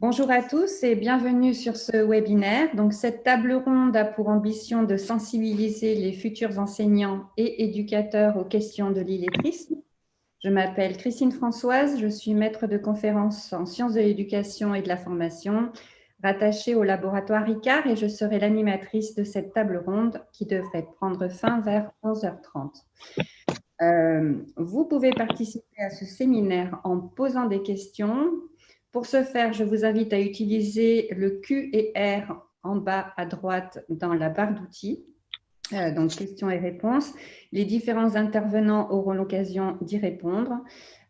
Bonjour à tous et bienvenue sur ce webinaire. Donc, cette table ronde a pour ambition de sensibiliser les futurs enseignants et éducateurs aux questions de l'illettrisme. Je m'appelle Christine Françoise, je suis maître de conférences en sciences de l'éducation et de la formation, rattachée au laboratoire ICAR, et je serai l'animatrice de cette table ronde qui devrait prendre fin vers 11h30. Vous pouvez participer à ce séminaire en posant des questions. Pour ce faire, je vous invite à utiliser le Q et R en bas à droite dans la barre d'outils. Donc, questions et réponses. Les différents intervenants auront l'occasion d'y répondre.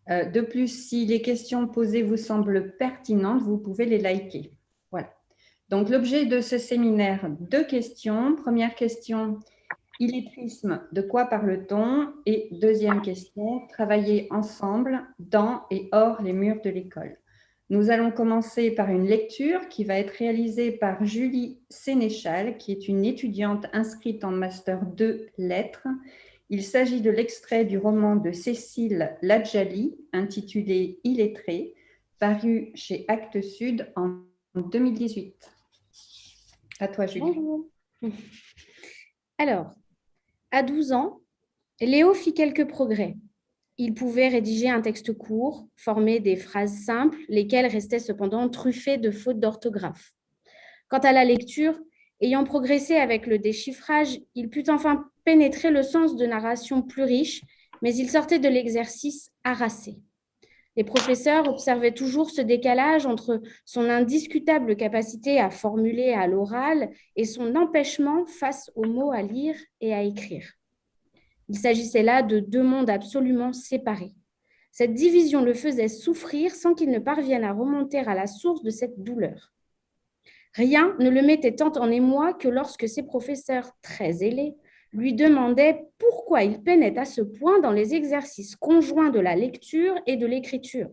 De plus, si les questions posées vous semblent pertinentes, vous pouvez les liker. Voilà. Donc, l'objet de ce séminaire, 2 questions. Première question, illettrisme, de quoi parle-t-on? Et deuxième question, travailler ensemble dans et hors les murs de l'école. Nous allons commencer par une lecture qui va être réalisée par Julie Sénéchal, qui est une étudiante inscrite en Master 2 Lettres. Il s'agit de l'extrait du roman de Cécile Ladjali, intitulé Illettré, paru chez Actes Sud en 2018. À toi, Julie. Bonjour. Alors, à 12 ans, Léo fit quelques progrès. Il pouvait rédiger un texte court, former des phrases simples, lesquelles restaient cependant truffées de fautes d'orthographe. Quant à la lecture, ayant progressé avec le déchiffrage, il put enfin pénétrer le sens de narration plus riche, mais il sortait de l'exercice harassé. Les professeurs observaient toujours ce décalage entre son indiscutable capacité à formuler à l'oral et son empêchement face aux mots à lire et à écrire. Il s'agissait là de 2 mondes absolument séparés. Cette division le faisait souffrir sans qu'il ne parvienne à remonter à la source de cette douleur. Rien ne le mettait tant en émoi que lorsque ses professeurs très zélés lui demandaient pourquoi il peinait à ce point dans les exercices conjoints de la lecture et de l'écriture.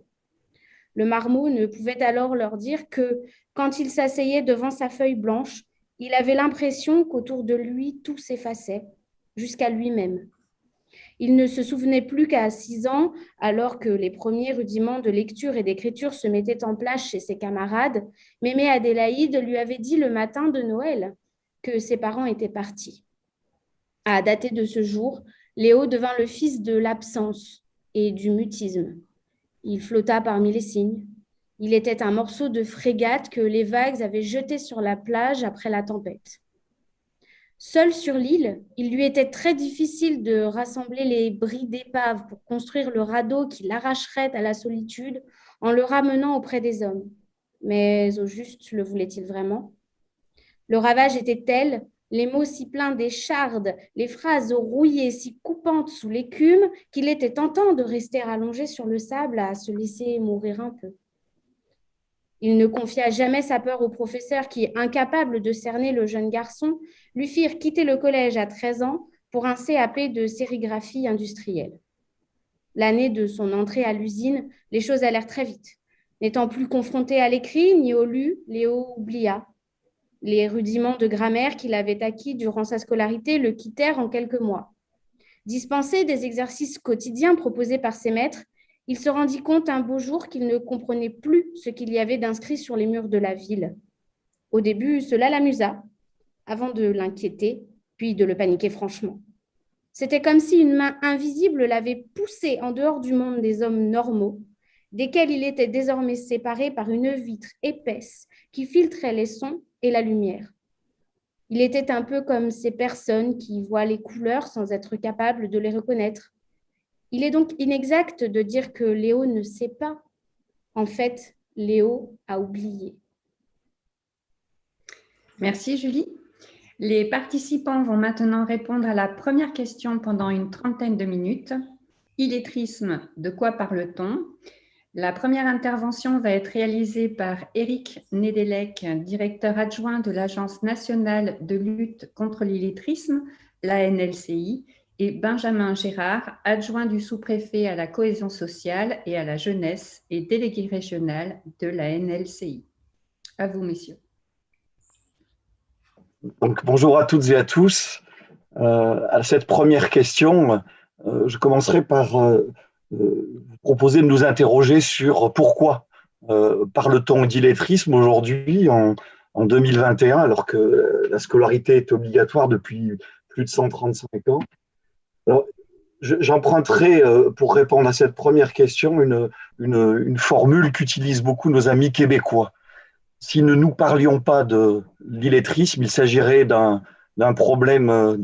Le marmot ne pouvait alors leur dire que, quand il s'asseyait devant sa feuille blanche, il avait l'impression qu'autour de lui tout s'effaçait, jusqu'à lui-même. Il ne se souvenait plus qu'à 6 ans, alors que les premiers rudiments de lecture et d'écriture se mettaient en place chez ses camarades, mémé Adélaïde lui avait dit le matin de Noël que ses parents étaient partis. À dater de ce jour, Léo devint le fils de l'absence et du mutisme. Il flotta parmi les cygnes. Il était un morceau de frégate que les vagues avaient jeté sur la plage après la tempête. Seul sur l'île, il lui était très difficile de rassembler les bris d'épave pour construire le radeau qui l'arracherait à la solitude en le ramenant auprès des hommes. Mais au juste, le voulait-il vraiment? Le ravage était tel, les mots si pleins d'échardes, les phrases rouillées si coupantes sous l'écume, qu'il était tentant de rester allongé sur le sable à se laisser mourir un peu. Il ne confia jamais sa peur aux professeurs qui, incapables de cerner le jeune garçon, lui firent quitter le collège à 13 ans pour un CAP de sérigraphie industrielle. L'année de son entrée à l'usine, les choses allèrent très vite. N'étant plus confronté à l'écrit ni au lu, Léo oublia. Les rudiments de grammaire qu'il avait acquis durant sa scolarité le quittèrent en quelques mois. Dispensé des exercices quotidiens proposés par ses maîtres, il se rendit compte un beau jour qu'il ne comprenait plus ce qu'il y avait d'inscrit sur les murs de la ville. Au début, cela l'amusa, avant de l'inquiéter, puis de le paniquer franchement. C'était comme si une main invisible l'avait poussé en dehors du monde des hommes normaux, desquels il était désormais séparé par une vitre épaisse qui filtrait les sons et la lumière. Il était un peu comme ces personnes qui voient les couleurs sans être capables de les reconnaître. Il est donc inexact de dire que Léo ne sait pas. En fait, Léo a oublié. Merci, Julie. Les participants vont maintenant répondre à la première question pendant une trentaine de minutes. Illettrisme, de quoi parle-t-on? La première intervention va être réalisée par Éric Nedelec, directeur adjoint de l'Agence nationale de lutte contre l'illettrisme, l'ANLCI, et Benjamin Gérard, adjoint du sous-préfet à la cohésion sociale et à la jeunesse et délégué régional de l'ANLCI. À vous, messieurs. Donc, bonjour à toutes et à tous. À cette première question, je commencerai par vous proposer de nous interroger sur pourquoi parle-t-on d'illettrisme aujourd'hui en 2021, alors que la scolarité est obligatoire depuis plus de 135 ans? Alors, j'emprunterai pour répondre à cette première question une formule qu'utilisent beaucoup nos amis québécois. Si ne nous parlions pas de l'illettrisme, il s'agirait d'un problème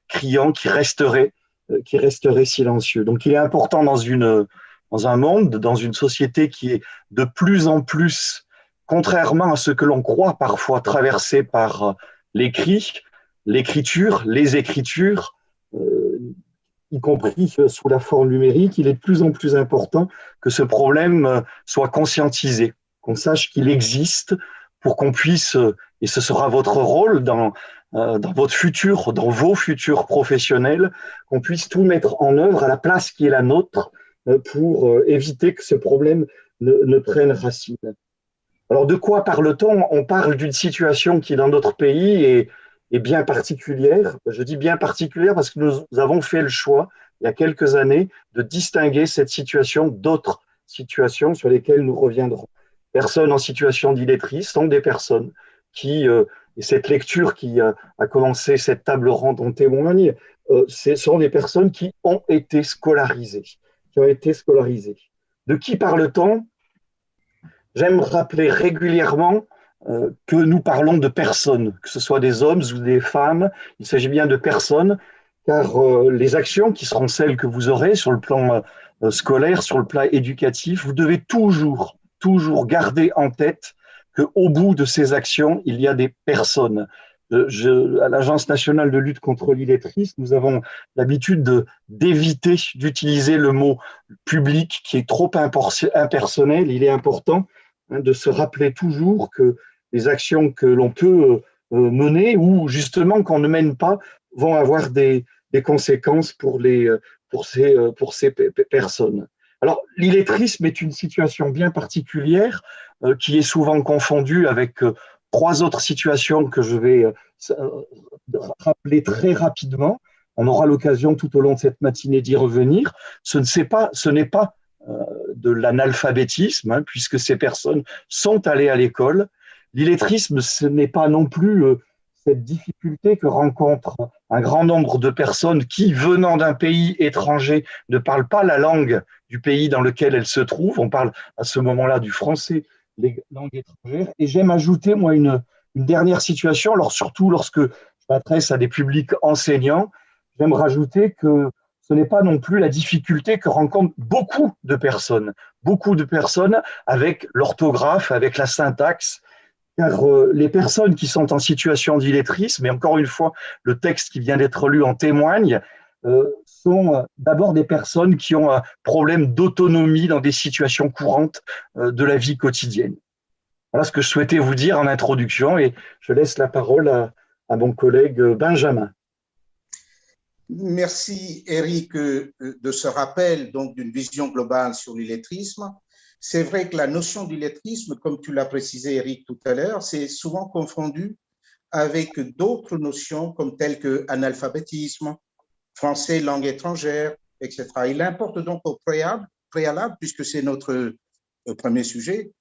criant qui resterait silencieux. Donc, il est important dans un monde, dans une société qui est de plus en plus, contrairement à ce que l'on croit parfois, traversée par l'écrit, l'écriture, les écritures, y compris sous la forme numérique, il est de plus en plus important que ce problème soit conscientisé, qu'on sache qu'il existe pour qu'on puisse, et ce sera votre rôle dans votre futur, dans vos futurs professionnels, qu'on puisse tout mettre en œuvre à la place qui est la nôtre pour éviter que ce problème ne prenne racine. Alors, de quoi parle-t-on? On parle d'une situation qui, dans notre pays, est bien particulière. Je dis bien particulière parce que nous avons fait le choix, il y a quelques années, de distinguer cette situation d'autres situations sur lesquelles nous reviendrons. Personnes en situation d'illettrisme sont des personnes qui, et cette lecture qui a commencé cette table ronde en témoigne, ce sont des personnes qui ont été scolarisées. De qui parle-t-on? J'aime rappeler régulièrement que nous parlons de personnes, que ce soit des hommes ou des femmes, il s'agit bien de personnes, car les actions qui seront celles que vous aurez sur le plan scolaire, sur le plan éducatif, vous devez toujours garder en tête qu'au bout de ces actions, il y a des personnes. À l'Agence nationale de lutte contre l'illettrisme, nous avons l'habitude d'éviter d'utiliser le mot public qui est trop impersonnel. Il est important de se rappeler toujours que les actions que l'on peut mener ou justement qu'on ne mène pas vont avoir des conséquences pour ces personnes. Alors, l'illettrisme est une situation bien particulière qui est souvent confondue avec trois autres situations que je vais rappeler très rapidement. On aura l'occasion tout au long de cette matinée d'y revenir. Ce n'est pas de l'analphabétisme, puisque ces personnes sont allées à l'école. L'illettrisme, ce n'est pas non plus cette difficulté que rencontrent un grand nombre de personnes qui, venant d'un pays étranger, ne parlent pas la langue du pays dans lequel elles se trouvent. On parle à ce moment-là du français, les langues étrangères. Et j'aime ajouter, moi, une dernière situation, alors surtout lorsque je m'adresse à des publics enseignants, j'aime rajouter que ce n'est pas non plus la difficulté que rencontrent beaucoup de personnes avec l'orthographe, avec la syntaxe, car les personnes qui sont en situation d'illettrisme, et encore une fois, le texte qui vient d'être lu en témoigne, sont d'abord des personnes qui ont un problème d'autonomie dans des situations courantes de la vie quotidienne. Voilà ce que je souhaitais vous dire en introduction, et je laisse la parole à mon collègue Benjamin. Merci Eric de ce rappel donc d'une vision globale sur l'illettrisme. C'est vrai que la notion d'illettrisme, comme tu l'as précisé Eric tout à l'heure, c'est souvent confondu avec d'autres notions comme telles que analphabétisme, français, langue étrangère, etc. Il importe donc au préalable, puisque c'est notre premier sujet,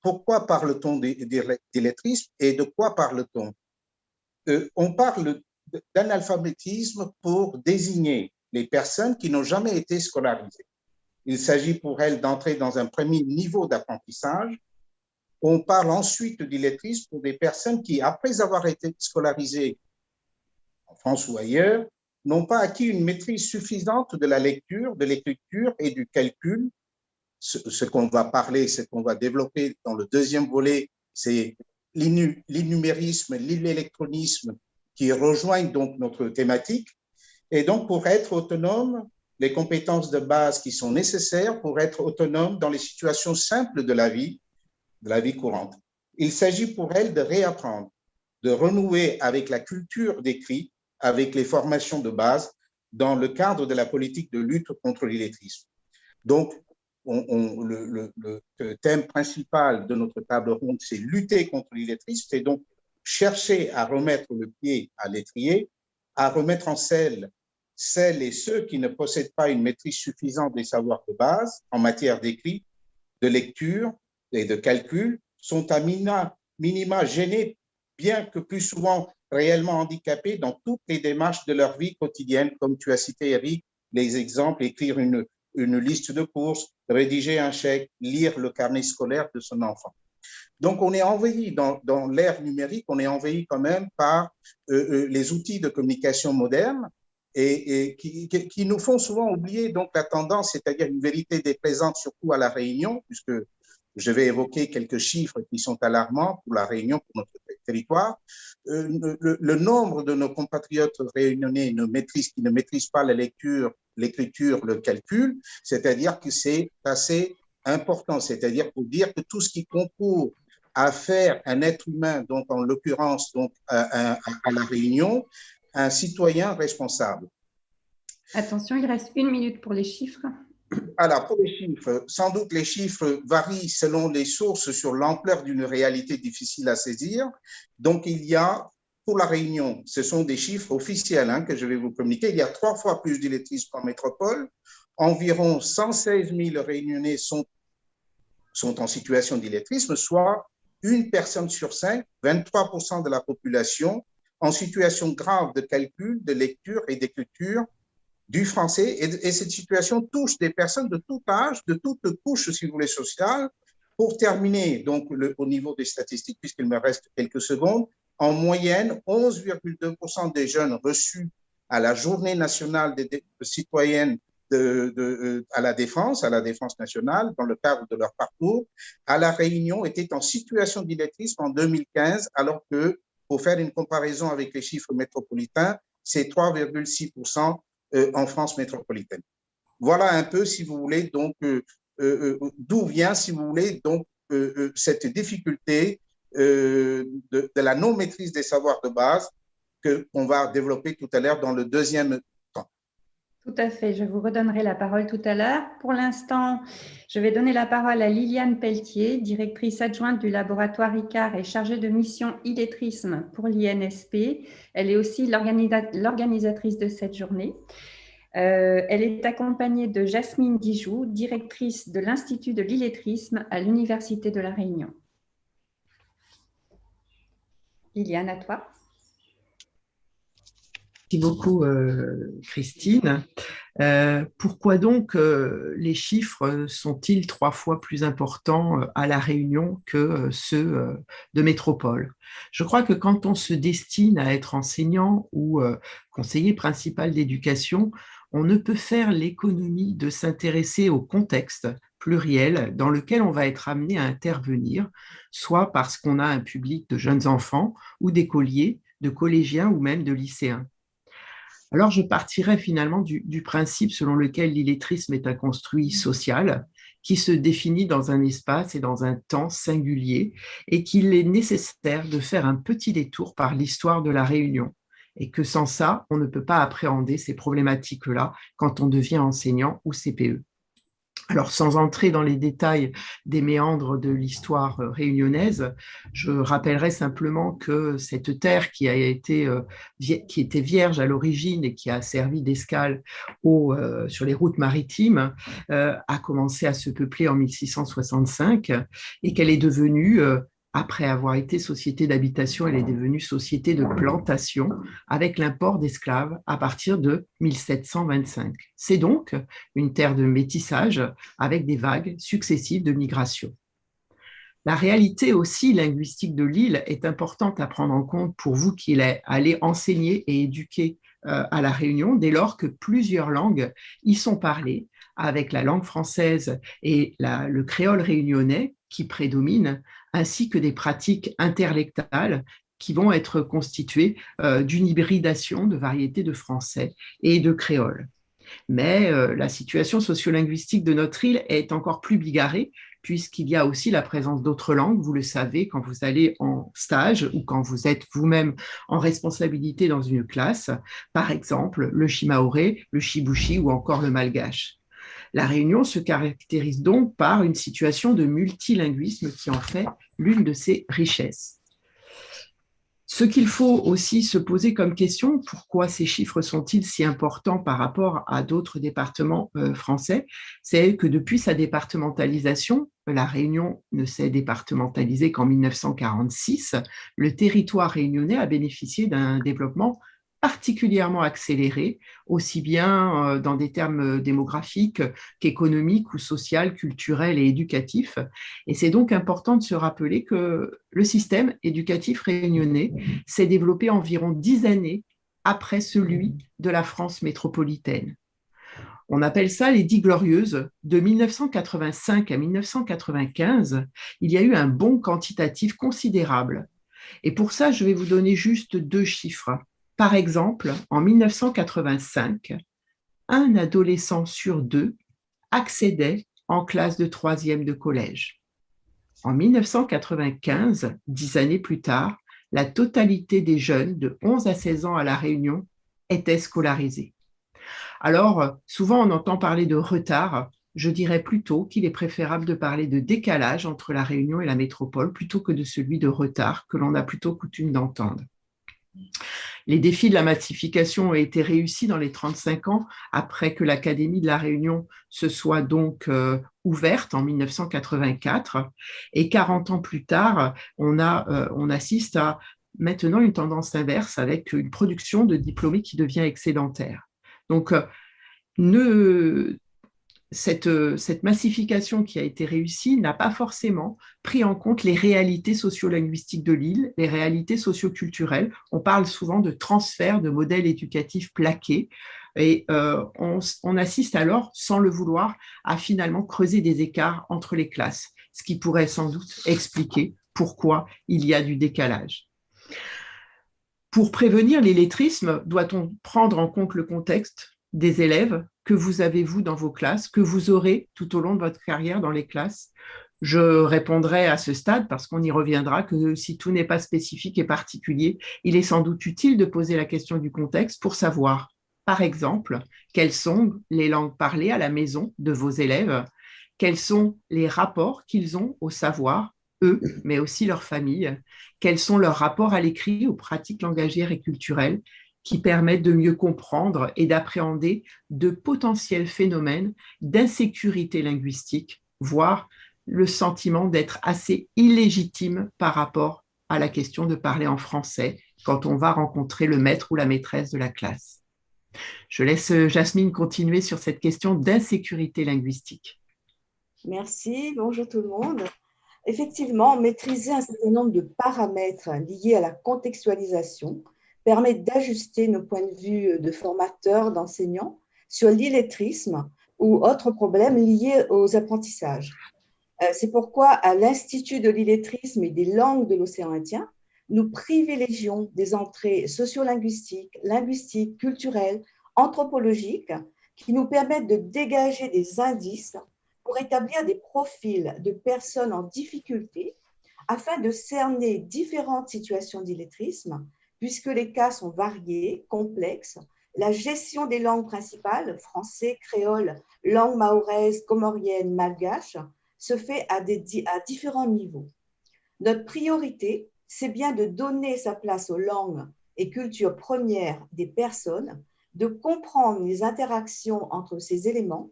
pourquoi parle-t-on d'illettrisme et de quoi parle-t-on? On parle d'analphabétisme pour désigner les personnes qui n'ont jamais été scolarisées. Il s'agit pour elles d'entrer dans un premier niveau d'apprentissage. On parle ensuite d'illettrisme pour des personnes qui, après avoir été scolarisées en France ou ailleurs, n'ont pas acquis une maîtrise suffisante de la lecture, de l'écriture et du calcul. Ce qu'on va parler, ce qu'on va développer dans le deuxième volet, c'est l'innumérisme, l'électronisme qui rejoignent donc notre thématique. Et donc, pour être autonome, les compétences de base qui sont nécessaires pour être autonome dans les situations simples de la vie courante. Il s'agit pour elles de réapprendre, de renouer avec la culture d'écrit, avec les formations de base dans le cadre de la politique de lutte contre l'illettrisme. Donc, le thème principal de notre table ronde, c'est lutter contre l'illettrisme, c'est donc chercher à remettre le pied à l'étrier, à remettre en selle celles et ceux qui ne possèdent pas une maîtrise suffisante des savoirs de base en matière d'écrit, de lecture et de calcul sont à minima gênés, bien que plus souvent réellement handicapés dans toutes les démarches de leur vie quotidienne, comme tu as cité, Eric, les exemples, écrire une liste de courses, rédiger un chèque, lire le carnet scolaire de son enfant. Donc, on est envahi dans l'ère numérique, on est envahi quand même par les outils de communication modernes et qui nous font souvent oublier donc la tendance, c'est-à-dire une vérité déplaisante, surtout à La Réunion, puisque je vais évoquer quelques chiffres qui sont alarmants pour La Réunion, pour notre territoire. Le nombre de nos compatriotes réunionnais qui ne maîtrisent pas la lecture, l'écriture, le calcul, c'est-à-dire que c'est assez important, c'est-à-dire pour dire que tout ce qui concourt à faire un être humain, donc en l'occurrence donc à La Réunion, un citoyen responsable. Attention, il reste 1 minute pour les chiffres. Alors, pour les chiffres, sans doute les chiffres varient selon les sources sur l'ampleur d'une réalité difficile à saisir. Donc, il y a, pour La Réunion, ce sont des chiffres officiels que je vais vous communiquer, il y a 3 fois plus d'illettristes qu'en métropole. Environ 116 000 Réunionnais sont en situation d'illettrisme, soit une personne sur 5, 23% de la population, en situation grave de calcul, de lecture et d'écriture du français. Et cette situation touche des personnes de tout âge, de toute couche, si vous voulez, sociale. Pour terminer, donc, au niveau des statistiques, puisqu'il me reste quelques secondes, en moyenne, 11,2% des jeunes reçus à la Journée nationale des citoyennes à la défense nationale, dans le cadre de leur parcours, à La Réunion, étaient en situation d'illettrisme en 2015, alors que, pour faire une comparaison avec les chiffres métropolitains, c'est 3,6% en France métropolitaine. Voilà un peu, si vous voulez, donc, d'où vient, si vous voulez, donc, cette difficulté de la non-maîtrise des savoirs de base qu'on va développer tout à l'heure dans le deuxième temps. Tout à fait, je vous redonnerai la parole tout à l'heure. Pour l'instant, je vais donner la parole à Liliane Pelletier, directrice adjointe du laboratoire ICAR et chargée de mission illettrisme pour l'INSP. Elle est aussi l'organisatrice de cette journée. Elle est accompagnée de Jasmine Dijoux, directrice de l'Institut de l'illettrisme à l'Université de La Réunion. Liliane, à toi. Merci beaucoup, Christine. Pourquoi donc les chiffres sont-ils 3 fois plus importants à La Réunion que ceux de métropole? Je crois que quand on se destine à être enseignant ou conseiller principal d'éducation, on ne peut faire l'économie de s'intéresser au contexte pluriel dans lequel on va être amené à intervenir, soit parce qu'on a un public de jeunes enfants ou d'écoliers, de collégiens ou même de lycéens. Alors, je partirais finalement du principe selon lequel l'illettrisme est un construit social qui se définit dans un espace et dans un temps singulier et qu'il est nécessaire de faire un petit détour par l'histoire de La Réunion et que sans ça, on ne peut pas appréhender ces problématiques-là quand on devient enseignant ou CPE. Alors, sans entrer dans les détails des méandres de l'histoire réunionnaise, je rappellerai simplement que cette terre qui était vierge à l'origine et qui a servi d'escale sur les routes maritimes a commencé à se peupler en 1665 et qu'elle est devenue après avoir été société d'habitation, elle est devenue société de plantation avec l'import d'esclaves à partir de 1725. C'est donc une terre de métissage avec des vagues successives de migration. La réalité aussi linguistique de l'île est importante à prendre en compte pour vous qui allez enseigner et éduquer à La Réunion, dès lors que plusieurs langues y sont parlées, avec la langue française et le créole réunionnais qui prédomine, ainsi que des pratiques interlectales qui vont être constituées d'une hybridation de variétés de français et de créole. Mais la situation sociolinguistique de notre île est encore plus bigarrée, puisqu'il y a aussi la présence d'autres langues, vous le savez, quand vous allez en stage ou quand vous êtes vous-même en responsabilité dans une classe, par exemple le shimaoré, le shibushi ou encore le malgache. La Réunion se caractérise donc par une situation de multilinguisme qui en fait l'une de ses richesses. Ce qu'il faut aussi se poser comme question, pourquoi ces chiffres sont-ils si importants par rapport à d'autres départements français, c'est que depuis sa départementalisation, la Réunion ne s'est départementalisée qu'en 1946, le territoire réunionnais a bénéficié d'un développement particulièrement accéléré, aussi bien dans des termes démographiques qu'économiques ou social, culturel et éducatif. Et c'est donc important de se rappeler que le système éducatif réunionnais s'est développé environ 10 années après celui de la France métropolitaine. On appelle ça les 10 glorieuses. De 1985 à 1995, il y a eu un bond quantitatif considérable. Et pour ça, je vais vous donner juste 2 chiffres. Par exemple, en 1985, un adolescent sur 2 accédait en classe de 3e de collège. En 1995, 10 années plus tard, la totalité des jeunes de 11 à 16 ans à La Réunion étaient scolarisés. Alors, souvent on entend parler de retard. Je dirais plutôt qu'il est préférable de parler de décalage entre La Réunion et la métropole plutôt que de celui de retard que l'on a plutôt coutume d'entendre. Les défis de la massification ont été réussis dans les 35 ans après que l'Académie de La Réunion se soit donc ouverte en 1984. Et 40 ans plus tard, on assiste à maintenant une tendance inverse avec une production de diplômés qui devient excédentaire. Donc, cette massification qui a été réussie n'a pas forcément pris en compte les réalités sociolinguistiques de l'île, les réalités socioculturelles. On parle souvent de transfert de modèles éducatifs plaqués et on assiste alors, sans le vouloir, à finalement creuser des écarts entre les classes, ce qui pourrait sans doute expliquer pourquoi il y a du décalage. Pour prévenir l'illettrisme, doit-on prendre en compte le contexte des élèves que vous avez, vous, dans vos classes, que vous aurez tout au long de votre carrière dans les classes? Je répondrai à ce stade, parce qu'on y reviendra, que si tout n'est pas spécifique et particulier, il est sans doute utile de poser la question du contexte pour savoir, par exemple, quelles sont les langues parlées à la maison de vos élèves, quels sont les rapports qu'ils ont au savoir, eux, mais aussi leur famille, quels sont leurs rapports à l'écrit, aux pratiques langagières et culturelles, qui permettent de mieux comprendre et d'appréhender de potentiels phénomènes d'insécurité linguistique, voire le sentiment d'être assez illégitime par rapport à la question de parler en français quand on va rencontrer le maître ou la maîtresse de la classe. Je laisse Jasmine continuer sur cette question d'insécurité linguistique. Merci, bonjour tout le monde. Effectivement, maîtriser un certain nombre de paramètres liés à la contextualisation permet d'ajuster nos points de vue de formateurs, d'enseignants sur l'illettrisme ou autres problèmes liés aux apprentissages. C'est pourquoi, à l'Institut de l'illettrisme et des langues de l'océan Indien, nous privilégions des entrées sociolinguistiques, linguistiques, culturelles, anthropologiques qui nous permettent de dégager des indices pour établir des profils de personnes en difficulté afin de cerner différentes situations d'illettrisme, puisque les cas sont variés, complexes. La gestion des langues principales, français, créole, langue mahoraise, comorienne, malgache, se fait à différents niveaux. Notre priorité, c'est bien de donner sa place aux langues et cultures premières des personnes, de comprendre les interactions entre ces éléments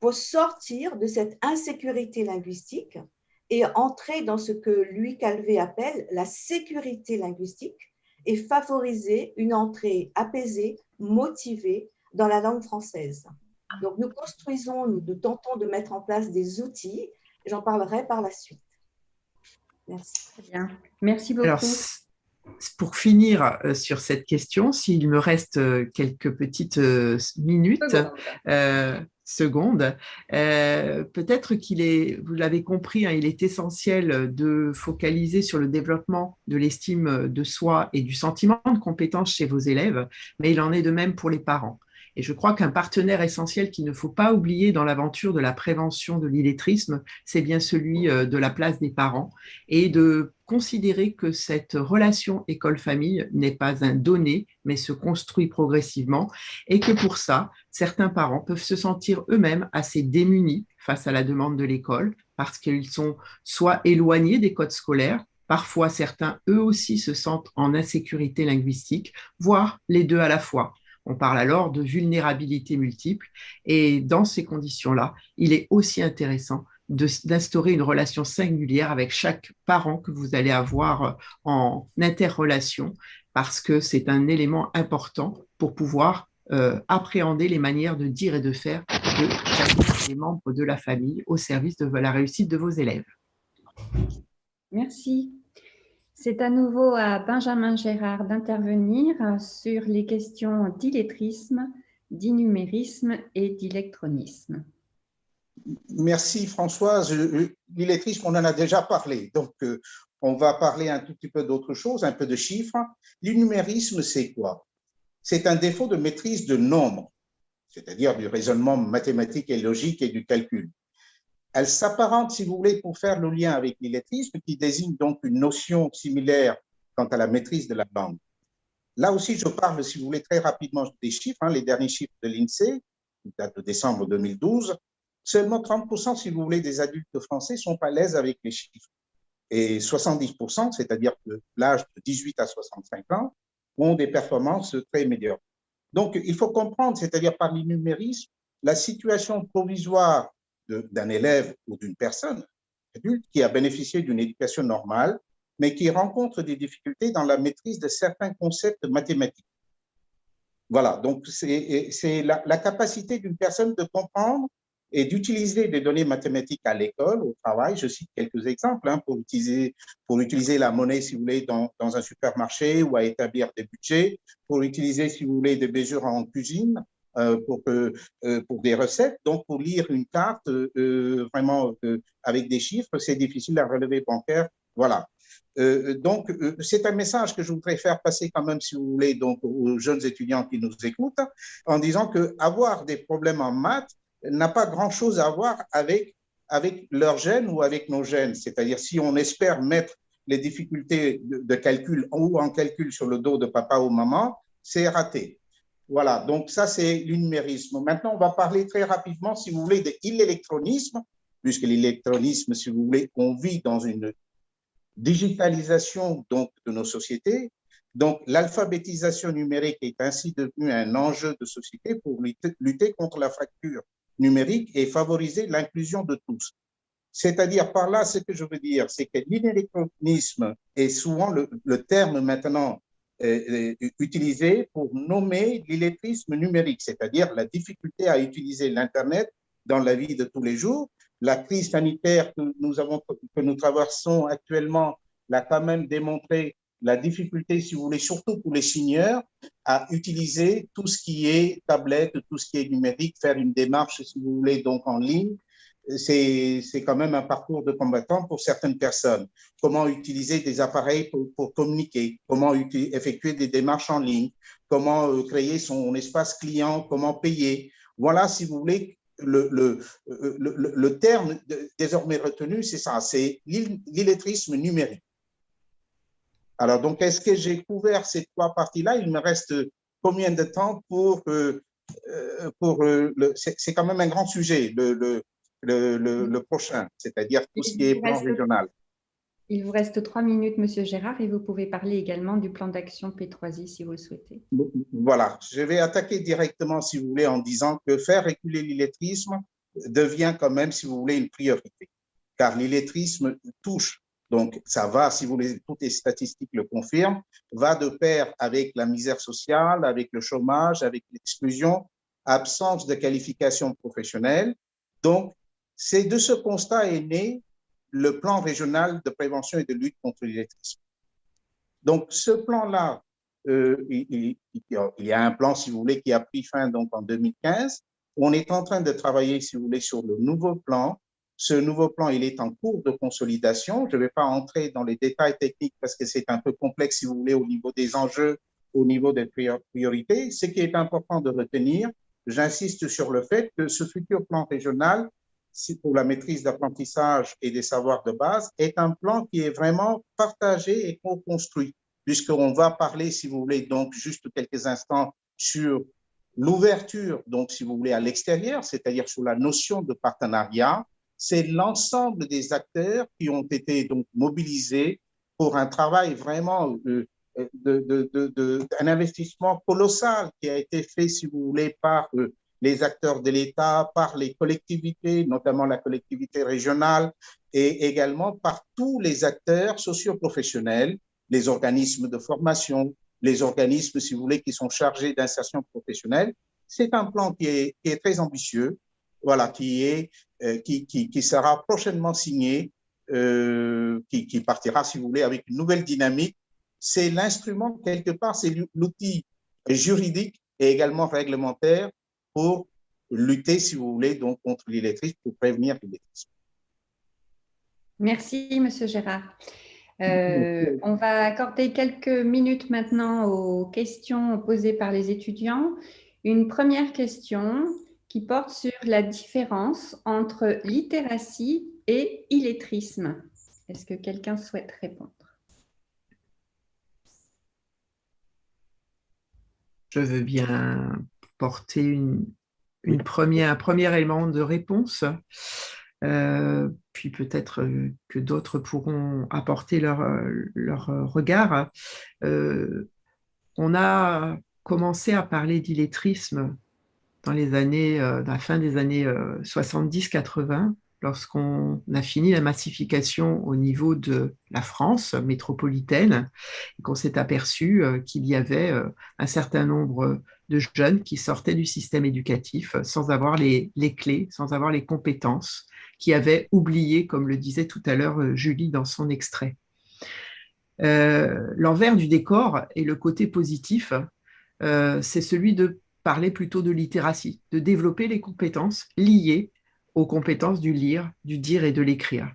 pour sortir de cette insécurité linguistique et entrer dans ce que Louis Calvé appelle la sécurité linguistique et favoriser une entrée apaisée, motivée dans la langue française. Donc, nous tentons de mettre en place des outils. J'en parlerai par la suite. Merci. Très bien. Merci beaucoup. Alors, pour finir sur cette question, s'il me reste quelques petites minutes, secondes, peut-être vous l'avez compris, il est essentiel de focaliser sur le développement de l'estime de soi et du sentiment de compétence chez vos élèves, mais il en est de même pour les parents. Et je crois qu'un partenaire essentiel qu'il ne faut pas oublier dans l'aventure de la prévention de l'illettrisme, c'est bien celui de la place des parents et de considérer que cette relation école-famille n'est pas un donné, mais se construit progressivement et que pour ça, certains parents peuvent se sentir eux-mêmes assez démunis face à la demande de l'école parce qu'ils sont soit éloignés des codes scolaires, Parfois, certains, eux aussi, se sentent en insécurité linguistique, voire les deux à la fois. On parle alors de vulnérabilité multiple. Et dans ces conditions-là, il est aussi intéressant d'instaurer une relation singulière avec chaque parent que vous allez avoir en interrelation, parce que c'est un élément important pour pouvoir appréhender les manières de dire et de faire de chacun des membres de la famille au service de la réussite de vos élèves. Merci. C'est à nouveau à Benjamin Gérard d'intervenir sur les questions d'illettrisme, d'innumérisme et d'électronisme. Merci Françoise. L'illettrisme, on en a déjà parlé, donc on va parler un tout petit peu d'autre chose, un peu de chiffres. L'innumérisme, c'est quoi? C'est un défaut de maîtrise de nombres, c'est-à-dire du raisonnement mathématique et logique et du calcul. Elle s'apparente, si vous voulez, pour faire le lien avec l'illettrisme, qui désigne donc une notion similaire quant à la maîtrise de la langue. Là aussi, je parle, si vous voulez, très rapidement des chiffres, les derniers chiffres de l'INSEE, qui datent de décembre 2012. Seulement 30%, si vous voulez, des adultes français sont à l'aise avec les chiffres. Et 70%, c'est-à-dire de l'âge de 18 à 65 ans, ont des performances très médiocres. Donc, il faut comprendre, c'est-à-dire par l'innumérisme, la situation provisoire d'un élève ou d'une personne adulte qui a bénéficié d'une éducation normale, mais qui rencontre des difficultés dans la maîtrise de certains concepts mathématiques. Voilà, donc c'est la capacité d'une personne de comprendre et d'utiliser des données mathématiques à l'école, au travail. Je cite quelques exemples pour utiliser la monnaie, si vous voulez, dans un supermarché ou à établir des budgets, pour utiliser, si vous voulez, des mesures en cuisine, pour des recettes. Donc, pour lire une carte vraiment avec des chiffres, c'est difficile à relever bancaire. Voilà. Donc, c'est un message que je voudrais faire passer quand même, si vous voulez, donc, aux jeunes étudiants qui nous écoutent, en disant qu'avoir des problèmes en maths n'a pas grand-chose à voir avec leurs gènes ou avec nos gènes. C'est-à-dire, si on espère mettre les difficultés de calcul ou en calcul sur le dos de papa ou maman, c'est raté. Voilà, donc ça, c'est l'innumérisme. Maintenant, on va parler très rapidement, si vous voulez, de l'électronisme, puisque l'électronisme, si vous voulez, on vit dans une digitalisation donc, de nos sociétés. Donc, l'alphabétisation numérique est ainsi devenue un enjeu de société pour lutter contre la fracture numérique et favoriser l'inclusion de tous. C'est-à-dire, par là, ce que je veux dire, c'est que l'électronisme est souvent le terme maintenant utilisé pour nommer l'illettrisme numérique, c'est-à-dire la difficulté à utiliser l'Internet dans la vie de tous les jours. La crise sanitaire que nous traversons actuellement l'a quand même démontré, la difficulté, si vous voulez, surtout pour les seniors, à utiliser tout ce qui est tablette, tout ce qui est numérique, faire une démarche, si vous voulez, donc en ligne. C'est quand même un parcours de combattant pour certaines personnes. Comment utiliser des appareils pour communiquer, comment effectuer des démarches en ligne, comment créer son espace client, comment payer. Voilà, si vous voulez, le terme désormais retenu, c'est ça, c'est l'illettrisme numérique. Alors, donc, est-ce que j'ai couvert ces trois parties-là? Il me reste combien de temps c'est quand même un grand sujet, le prochain, c'est-à-dire tout ce qui est plan régional. Il vous reste 3 minutes, Monsieur Gérard, et vous pouvez parler également du plan d'action P3I si vous le souhaitez. Voilà, je vais attaquer directement, si vous voulez, en disant que faire reculer l'illettrisme devient quand même, si vous voulez, une priorité, car l'illettrisme touche. Donc, ça va, si vous voulez, toutes les statistiques le confirment, va de pair avec la misère sociale, avec le chômage, avec l'exclusion, absence de qualification professionnelle. Donc, c'est de ce constat est né le plan régional de prévention et de lutte contre l'illettrisme. Donc, ce plan-là, il y a un plan, si vous voulez, qui a pris fin donc, en 2015. On est en train de travailler, si vous voulez, sur le nouveau plan. Ce nouveau plan, il est en cours de consolidation. Je ne vais pas entrer dans les détails techniques parce que c'est un peu complexe, si vous voulez, au niveau des enjeux, au niveau des priorités. Ce qui est important de retenir, j'insiste sur le fait que ce futur plan régional, pour la maîtrise d'apprentissage et des savoirs de base, est un plan qui est vraiment partagé et co-construit, puisqu'on va parler, si vous voulez, donc juste quelques instants sur l'ouverture, donc si vous voulez, à l'extérieur, c'est-à-dire sur la notion de partenariat. C'est l'ensemble des acteurs qui ont été donc mobilisés pour un travail vraiment un investissement colossal qui a été fait, si vous voulez, par les acteurs de l'État, par les collectivités, notamment la collectivité régionale, et également par tous les acteurs socioprofessionnels, les organismes de formation, les organismes, si vous voulez, qui sont chargés d'insertion professionnelle. C'est un plan qui est très ambitieux, voilà, qui sera prochainement signé, qui partira, si vous voulez, avec une nouvelle dynamique. C'est l'instrument, quelque part, c'est l'outil juridique et également réglementaire pour lutter, si vous voulez, donc contre l'illettrisme, pour prévenir l'illettrisme. Merci, Monsieur Gérard. On va accorder quelques minutes maintenant aux questions posées par les étudiants. Une première question qui porte sur la différence entre littératie et illettrisme. Est-ce que quelqu'un souhaite répondre? Je veux bien porter un premier élément de réponse, puis peut-être que d'autres pourront apporter leur regard. On a commencé à parler d'illettrisme dans la fin des années 70-80, lorsqu'on a fini la massification au niveau de la France métropolitaine et qu'on s'est aperçu qu'il y avait un certain nombre de jeunes qui sortaient du système éducatif sans avoir les clés, sans avoir les compétences, qui avaient oublié, comme le disait tout à l'heure Julie dans son extrait. L'envers du décor et le côté positif, c'est celui de parler plutôt de littératie, de développer les compétences liées aux compétences du lire, du dire et de l'écrire.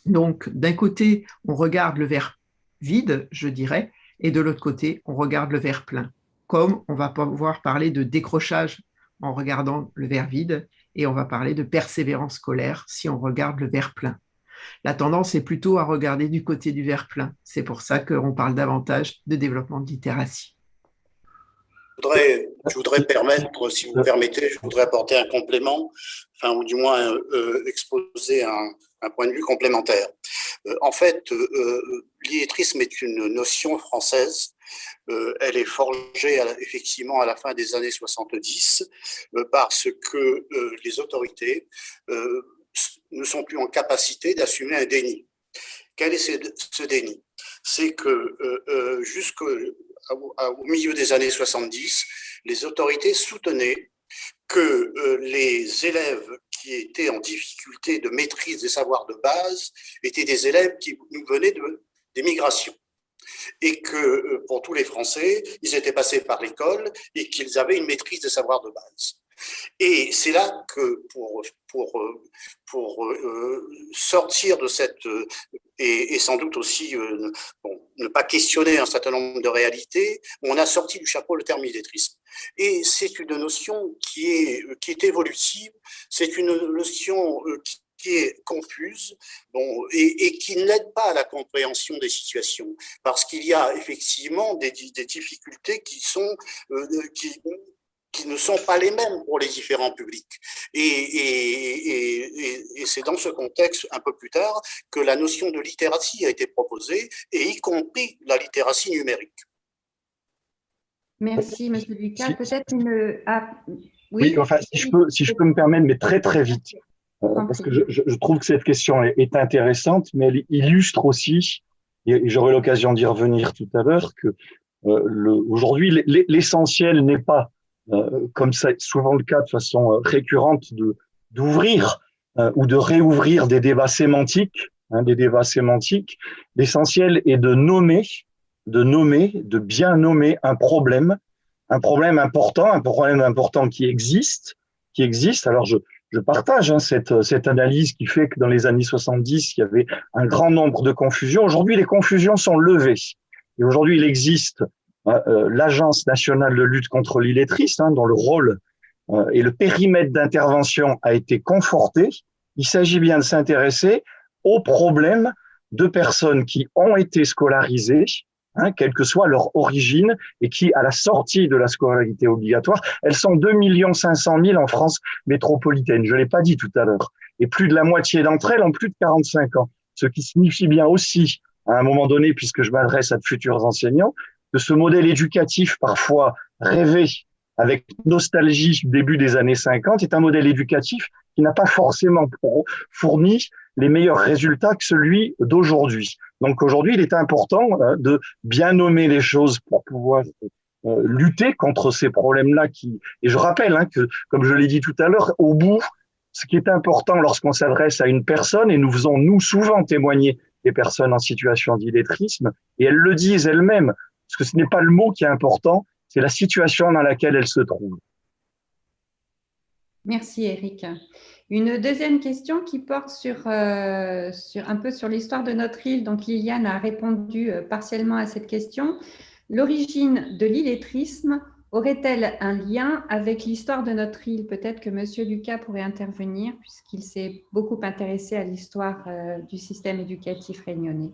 Donc, d'un côté, on regarde le verre vide, je dirais, et de l'autre côté, on regarde le verre plein. Comme on va pouvoir parler de décrochage en regardant le verre vide, et on va parler de persévérance scolaire si on regarde le verre plein. La tendance est plutôt à regarder du côté du verre plein. C'est pour ça qu'on parle davantage de développement de littératie. Je voudrais permettre, si vous me permettez, je voudrais apporter un complément, enfin, ou du moins exposer un point de vue complémentaire. En fait, l'illettrisme est une notion française. Elle est forgée effectivement à la fin des années 70 parce que les autorités ne sont plus en capacité d'assumer un déni. Quel est ce déni? C'est que jusqu'au milieu des années 70, les autorités soutenaient que les élèves qui étaient en difficulté de maîtrise des savoirs de base étaient des élèves qui venaient des migrations. Et que pour tous les Français, ils étaient passés par l'école et qu'ils avaient une maîtrise des savoirs de base. Et c'est là que pour sortir de cette et sans doute aussi ne pas questionner un certain nombre de réalités, on a sorti du chapeau le terme illettrisme. Et c'est une notion qui est évolutive, c'est une notion qui est confuse, et qui n'aide pas à la compréhension des situations, parce qu'il y a effectivement des difficultés qui ne sont pas les mêmes pour les différents publics. Et c'est dans ce contexte, un peu plus tard, que la notion de littératie a été proposée, et y compris la littératie numérique. Merci, M. Lucas. Peut-être une... Oui, enfin, si je peux me permettre, mais très, très vite, parce que je trouve que cette question est intéressante, mais elle illustre aussi, et j'aurai l'occasion d'y revenir tout à l'heure, que aujourd'hui, l'essentiel n'est pas, comme c'est souvent le cas de façon récurrente, d'ouvrir ou de réouvrir des débats sémantiques, L'essentiel est de bien nommer un problème important qui existe. Alors je partage cette analyse qui fait que dans les années 70, il y avait un grand nombre de confusions. Aujourd'hui, les confusions sont levées. Et aujourd'hui, il existe l'Agence nationale de lutte contre l'illettrisme, dont le rôle et le périmètre d'intervention a été conforté. Il s'agit bien de s'intéresser aux problèmes de personnes qui ont été scolarisées, quelle que soit leur origine, et qui, à la sortie de la scolarité obligatoire, elles sont 2 500 000 en France métropolitaine. Je ne l'ai pas dit tout à l'heure. Et plus de la moitié d'entre elles ont plus de 45 ans. Ce qui signifie bien aussi à un moment donné, puisque je m'adresse à de futurs enseignants, que ce modèle éducatif parfois rêvé avec nostalgie du début des années 50 est un modèle éducatif qui n'a pas forcément fourni les meilleurs résultats que celui d'aujourd'hui. Donc aujourd'hui, il est important de bien nommer les choses pour pouvoir lutter contre ces problèmes-là. Et je rappelle que, comme je l'ai dit tout à l'heure, au bout, ce qui est important lorsqu'on s'adresse à une personne, et nous faisons nous souvent témoigner des personnes en situation d'illettrisme, et elles le disent elles-mêmes, parce que ce n'est pas le mot qui est important, c'est la situation dans laquelle elles se trouvent. Merci Eric. Une deuxième question qui porte un peu sur l'histoire de notre île. Donc Liliane a répondu partiellement à cette question. L'origine de l'illettrisme aurait-elle un lien avec l'histoire de notre île? Peut-être que Monsieur Lucas pourrait intervenir puisqu'il s'est beaucoup intéressé à l'histoire du système éducatif réunionnais.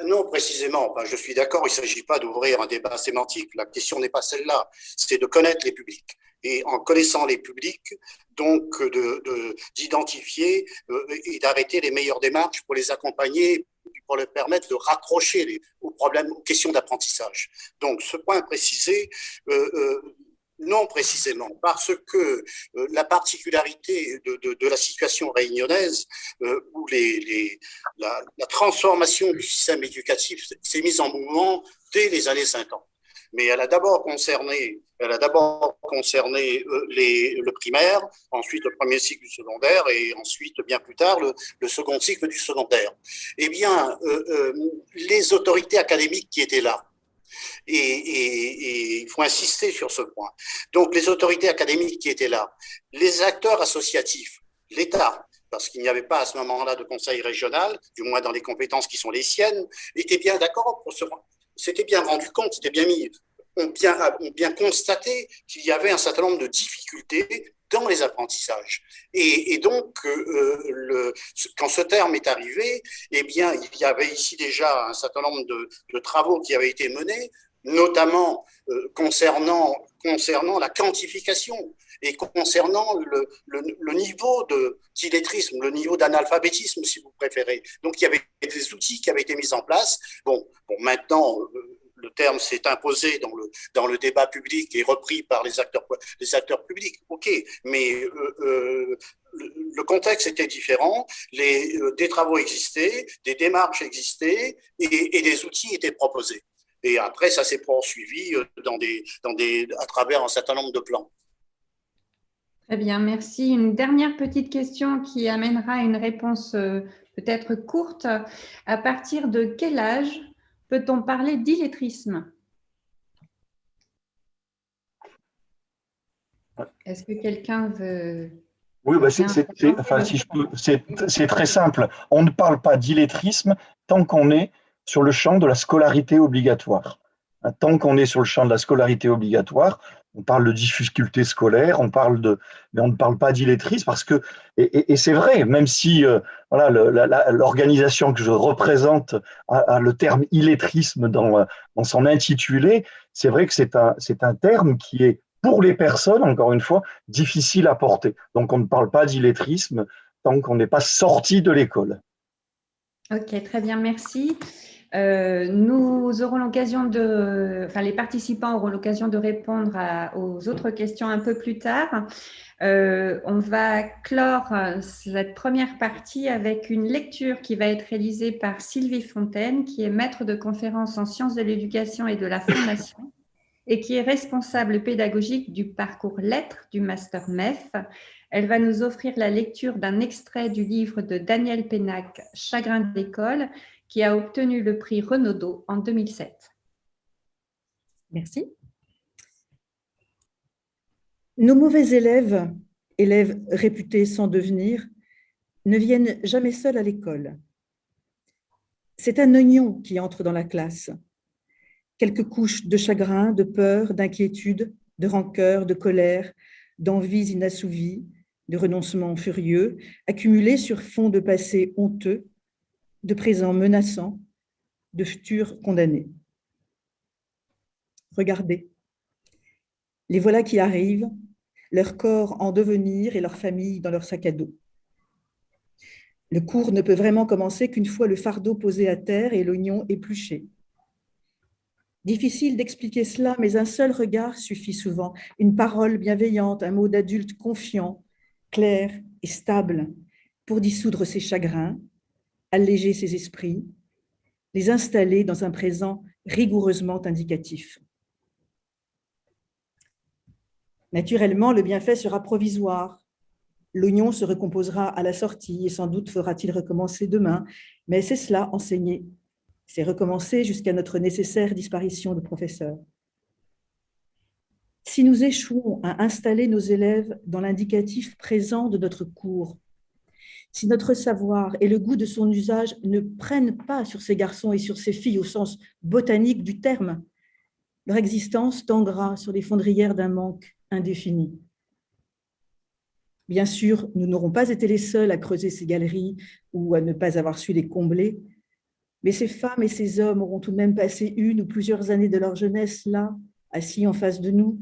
Non, précisément. Je suis d'accord, il ne s'agit pas d'ouvrir un débat sémantique. La question n'est pas celle-là. C'est de connaître les publics. Et en connaissant les publics, donc d'identifier et d'arrêter les meilleures démarches pour les accompagner, pour leur permettre de raccrocher aux problèmes, aux questions d'apprentissage. Donc, ce point précisé, non précisément, parce que la particularité de la situation réunionnaise, où la transformation du système éducatif s'est mise en mouvement dès les années 50. Mais elle a d'abord concerné le primaire, ensuite le premier cycle du secondaire et ensuite, bien plus tard, le second cycle du secondaire. Eh bien, les autorités académiques qui étaient là, et il faut insister sur ce point. Donc, les autorités académiques qui étaient là, les acteurs associatifs, l'État, parce qu'il n'y avait pas à ce moment-là de conseil régional, du moins dans les compétences qui sont les siennes, étaient bien d'accord pour se rendre. S'était bien rendu compte, s'était bien mis, ont bien constaté qu'il y avait un certain nombre de difficultés dans les apprentissages. Et donc, quand ce terme est arrivé, eh bien, il y avait ici déjà un certain nombre de travaux qui avaient été menés, notamment concernant la quantification et concernant le niveau d'illettrisme, le niveau d'analphabétisme, si vous préférez. Donc, il y avait des outils qui avaient été mis en place. Bon, maintenant, le terme s'est imposé dans le débat public et repris par les acteurs publics. OK, mais le contexte était différent, des travaux existaient, des démarches existaient et des outils étaient proposés. Et après, ça s'est poursuivi à travers un certain nombre de plans. Très bien, merci. Une dernière petite question qui amènera une réponse peut-être courte. À partir de quel âge peut-on parler d'illettrisme? Est-ce que quelqu'un veut… Oui, c'est très simple. On ne parle pas d'illettrisme tant qu'on est sur le champ de la scolarité obligatoire. Tant qu'on est sur le champ de la scolarité obligatoire, on parle de difficultés scolaires, mais on ne parle pas d'illettrisme parce que, et c'est vrai, même si l'organisation que je représente a le terme illettrisme dans son intitulé, c'est vrai que c'est un terme qui est, pour les personnes, encore une fois, difficile à porter. Donc, on ne parle pas d'illettrisme tant qu'on n'est pas sorti de l'école. Ok, très bien, merci. Nous aurons l'occasion les participants auront l'occasion de répondre aux autres questions un peu plus tard. On va clore cette première partie avec une lecture qui va être réalisée par Sylvie Fontaine, qui est maître de conférences en sciences de l'éducation et de la formation et qui est responsable pédagogique du parcours lettres du Master MEF. Elle va nous offrir la lecture d'un extrait du livre de Daniel Pénac, Chagrin d'école, qui a obtenu le prix Renaudot en 2007. Merci. Nos mauvais élèves réputés sans devenir, ne viennent jamais seuls à l'école. C'est un oignon qui entre dans la classe. Quelques couches de chagrin, de peur, d'inquiétude, de rancœur, de colère, d'envies inassouvies, de renoncements furieux, accumulés sur fond de passé honteux, de présents menaçants, de futurs condamnés. Regardez, les voilà qui arrivent, leur corps en devenir et leur famille dans leur sac à dos. Le cours ne peut vraiment commencer qu'une fois le fardeau posé à terre et l'oignon épluché. Difficile d'expliquer cela, mais un seul regard suffit souvent. Une parole bienveillante, un mot d'adulte confiant, clair et stable pour dissoudre ses chagrins, alléger ses esprits, les installer dans un présent rigoureusement indicatif. Naturellement, le bienfait sera provisoire. L'oignon se recomposera à la sortie et sans doute fera-t-il recommencer demain, mais c'est cela, enseigner. C'est recommencer jusqu'à notre nécessaire disparition de professeur. Si nous échouons à installer nos élèves dans l'indicatif présent de notre cours, si notre savoir et le goût de son usage ne prennent pas sur ces garçons et sur ces filles au sens botanique du terme, leur existence tanguera sur les fondrières d'un manque indéfini. Bien sûr, nous n'aurons pas été les seuls à creuser ces galeries ou à ne pas avoir su les combler, mais ces femmes et ces hommes auront tout de même passé une ou plusieurs années de leur jeunesse là, assis en face de nous,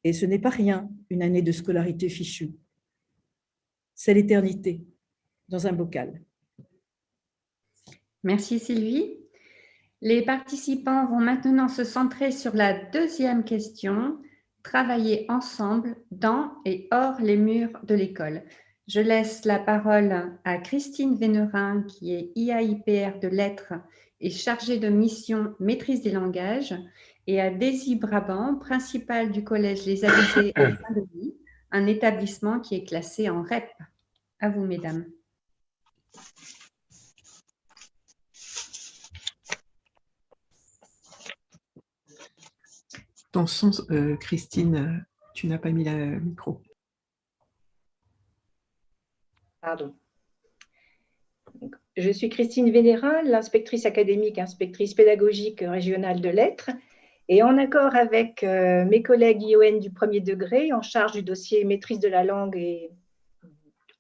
et ce n'est pas rien, une année de scolarité fichue. C'est l'éternité, dans un bocal. Merci Sylvie. Les participants vont maintenant se centrer sur la deuxième question, travailler ensemble dans et hors les murs de l'école. Je laisse la parole à Christine Vénerin, qui est IAIPR de lettres et chargée de mission maîtrise des langages, et à Daisy Brabant, principale du collège Les Alizés à Saint-Denis, un établissement qui est classé en REP. À vous, mesdames. Ton son, Christine, tu n'as pas mis le micro. Pardon. Je suis Christine Vénérin, l'inspectrice académique, inspectrice pédagogique régionale de lettres, et en accord avec mes collègues ION du premier degré en charge du dossier maîtrise de la langue et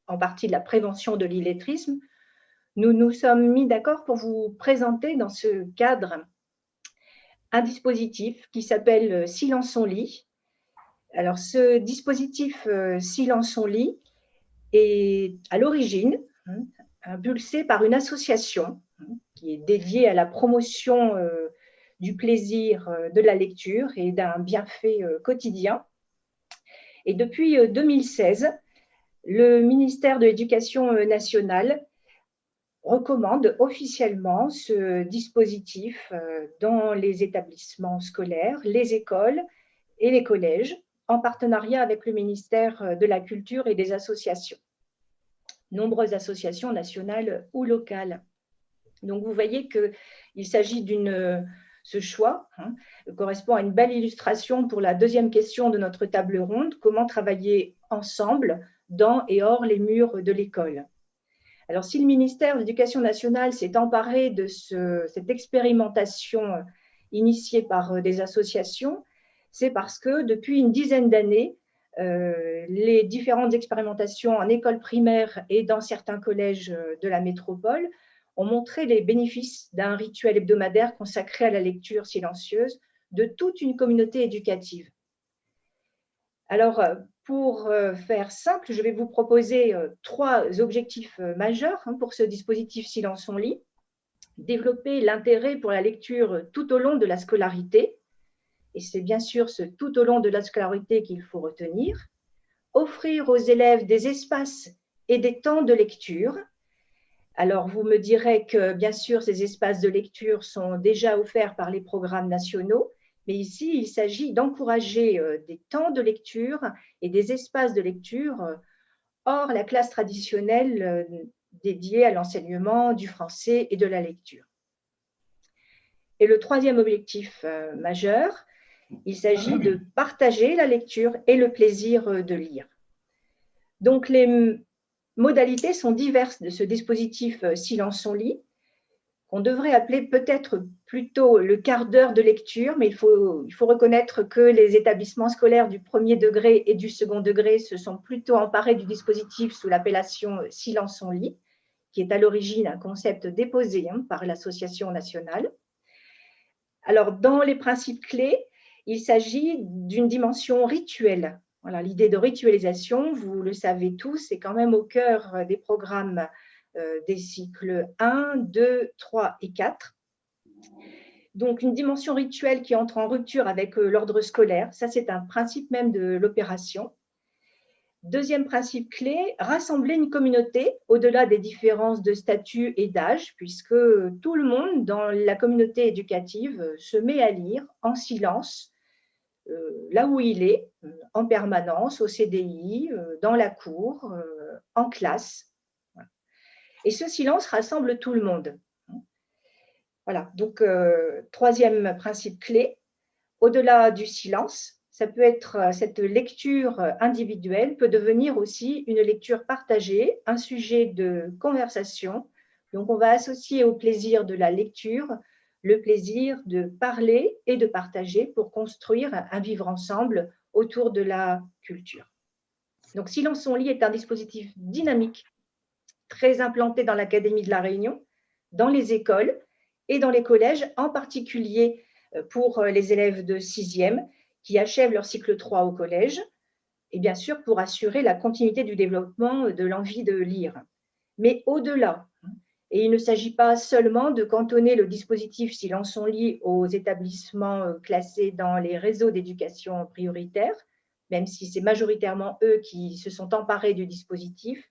en partie de la prévention de l'illettrisme, nous nous sommes mis d'accord pour vous présenter dans ce cadre un dispositif qui s'appelle Silence on lit. Alors, ce dispositif Silence on lit est à l'origine impulsé par une association qui est dédiée à la promotion du plaisir de la lecture et d'un bienfait quotidien. Et depuis 2016, le ministère de l'Éducation nationale recommande officiellement ce dispositif dans les établissements scolaires, les écoles et les collèges, en partenariat avec le ministère de la Culture et des associations, nombreuses associations nationales ou locales. Donc, vous voyez qu'il s'agit ce choix correspond à une belle illustration pour la deuxième question de notre table ronde, comment travailler ensemble dans et hors les murs de l'école. Alors, si le ministère de l'Éducation nationale s'est emparé de cette expérimentation initiée par des associations, c'est parce que depuis une dizaine d'années, les différentes expérimentations en école primaire et dans certains collèges de la métropole ont montré les bénéfices d'un rituel hebdomadaire consacré à la lecture silencieuse de toute une communauté éducative. Alors, pour faire simple, je vais vous proposer 3 objectifs majeurs pour ce dispositif Silence on lit. Développer l'intérêt pour la lecture tout au long de la scolarité, et c'est bien sûr ce tout au long de la scolarité qu'il faut retenir. Offrir aux élèves des espaces et des temps de lecture. Alors, vous me direz que, bien sûr, ces espaces de lecture sont déjà offerts par les programmes nationaux, mais ici, il s'agit d'encourager des temps de lecture et des espaces de lecture hors la classe traditionnelle dédiée à l'enseignement du français et de la lecture. Et le troisième objectif majeur, il s'agit de partager la lecture et le plaisir de lire. Donc, les modalités sont diverses de ce dispositif Silence on lit, qu'on devrait appeler peut-être plutôt le quart d'heure de lecture, mais il faut reconnaître que les établissements scolaires du premier degré et du second degré se sont plutôt emparés du dispositif sous l'appellation Silence on lit, qui est à l'origine un concept déposé par l'association nationale. Alors, dans les principes clés, il s'agit d'une dimension rituelle. Voilà, l'idée de ritualisation, vous le savez tous, est quand même au cœur des programmes des cycles 1, 2, 3 et 4. Donc, une dimension rituelle qui entre en rupture avec l'ordre scolaire, ça c'est un principe même de l'opération. Deuxième principe clé, rassembler une communauté au-delà des différences de statut et d'âge, puisque tout le monde dans la communauté éducative se met à lire en silence, là où il est, en permanence, au CDI, dans la cour, en classe. Et ce silence rassemble tout le monde. Voilà, donc troisième principe clé, au-delà du silence, ça peut être cette lecture individuelle peut devenir aussi une lecture partagée, un sujet de conversation. Donc, on va associer au plaisir de la lecture le plaisir de parler et de partager pour construire un vivre ensemble autour de la culture. Donc, Silence on lit est un dispositif dynamique, très implanté dans l'Académie de La Réunion, dans les écoles et dans les collèges, en particulier pour les élèves de 6e qui achèvent leur cycle 3 au collège, et bien sûr pour assurer la continuité du développement de l'envie de lire. Mais au-delà, et il ne s'agit pas seulement de cantonner le dispositif Silence on lit aux établissements classés dans les réseaux d'éducation prioritaire, même si c'est majoritairement eux qui se sont emparés du dispositif.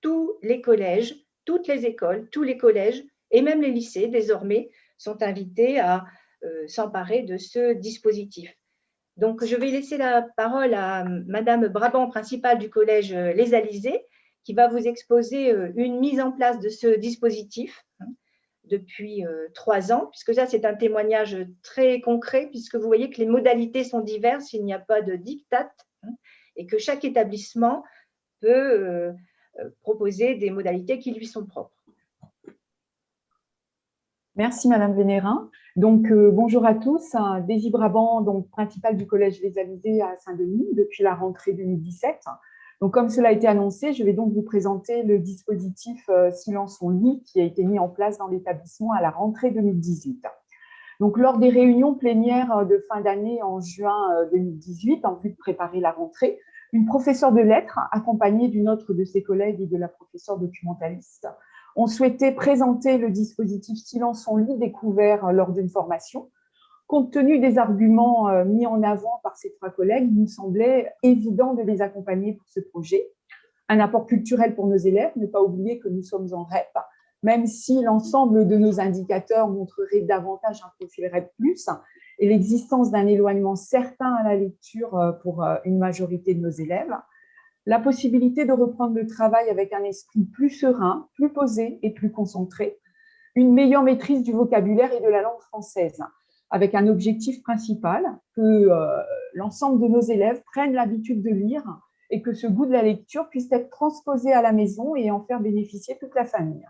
Tous les collèges, toutes les écoles, tous les collèges et même les lycées désormais sont invités à s'emparer de ce dispositif. Donc, je vais laisser la parole à Madame Brabant, principale du collège Les Alizés, qui va vous exposer une mise en place de ce dispositif depuis 3 ans, puisque ça, c'est un témoignage très concret, puisque vous voyez que les modalités sont diverses, il n'y a pas de diktat, et que chaque établissement peut proposer des modalités qui lui sont propres. Merci Madame Vénérin. Donc bonjour à tous, Daisy Brabant, donc principale du collège Les Alizés à Saint-Denis depuis la rentrée 2017. Donc comme cela a été annoncé, je vais donc vous présenter le dispositif Silence on lit qui a été mis en place dans l'établissement à la rentrée 2018. Donc lors des réunions plénières de fin d'année en juin 2018, en vue de préparer la rentrée, une professeure de lettres accompagnée d'une autre de ses collègues et de la professeure documentaliste ont souhaité présenter le dispositif Silence on lit découvert lors d'une formation. Compte tenu des arguments mis en avant par ces 3 collègues, il nous semblait évident de les accompagner pour ce projet. Un apport culturel pour nos élèves, ne pas oublier que nous sommes en REP, même si l'ensemble de nos indicateurs montrerait davantage un profil REP+, et l'existence d'un éloignement certain à la lecture pour une majorité de nos élèves. La possibilité de reprendre le travail avec un esprit plus serein, plus posé et plus concentré, une meilleure maîtrise du vocabulaire et de la langue française, avec un objectif principal, que l'ensemble de nos élèves prennent l'habitude de lire et que ce goût de la lecture puisse être transposé à la maison et en faire bénéficier toute la famille.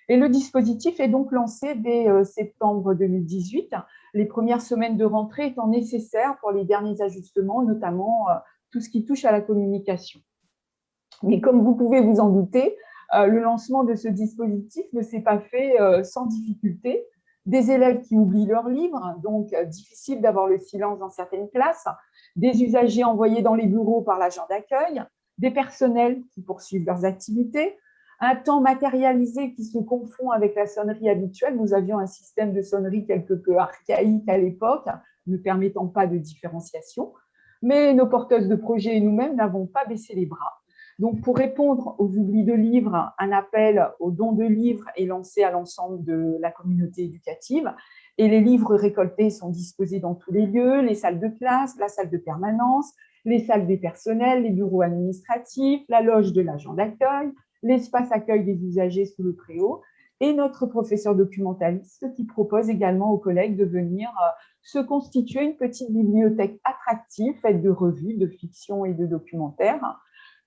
Et le dispositif est donc lancé dès septembre 2018, les premières semaines de rentrée étant nécessaires pour les derniers ajustements, notamment tout ce qui touche à la communication. Mais comme vous pouvez vous en douter, le lancement de ce dispositif ne s'est pas fait sans difficulté. Des élèves qui oublient leurs livres, donc difficile d'avoir le silence dans certaines classes, des usagers envoyés dans les bureaux par l'agent d'accueil, des personnels qui poursuivent leurs activités, un temps matérialisé qui se confond avec la sonnerie habituelle. Nous avions un système de sonnerie quelque peu archaïque à l'époque, ne permettant pas de différenciation. Mais nos porteuses de projets et nous-mêmes n'avons pas baissé les bras. Donc, pour répondre aux oublis de livres, un appel aux dons de livres est lancé à l'ensemble de la communauté éducative et les livres récoltés sont disposés dans tous les lieux, les salles de classe, la salle de permanence, les salles des personnels, les bureaux administratifs, la loge de l'agent d'accueil, l'espace accueil des usagers sous le préau et notre professeur documentaliste qui propose également aux collègues de venir se constituer une petite bibliothèque attractive faite de revues, de fiction et de documentaires.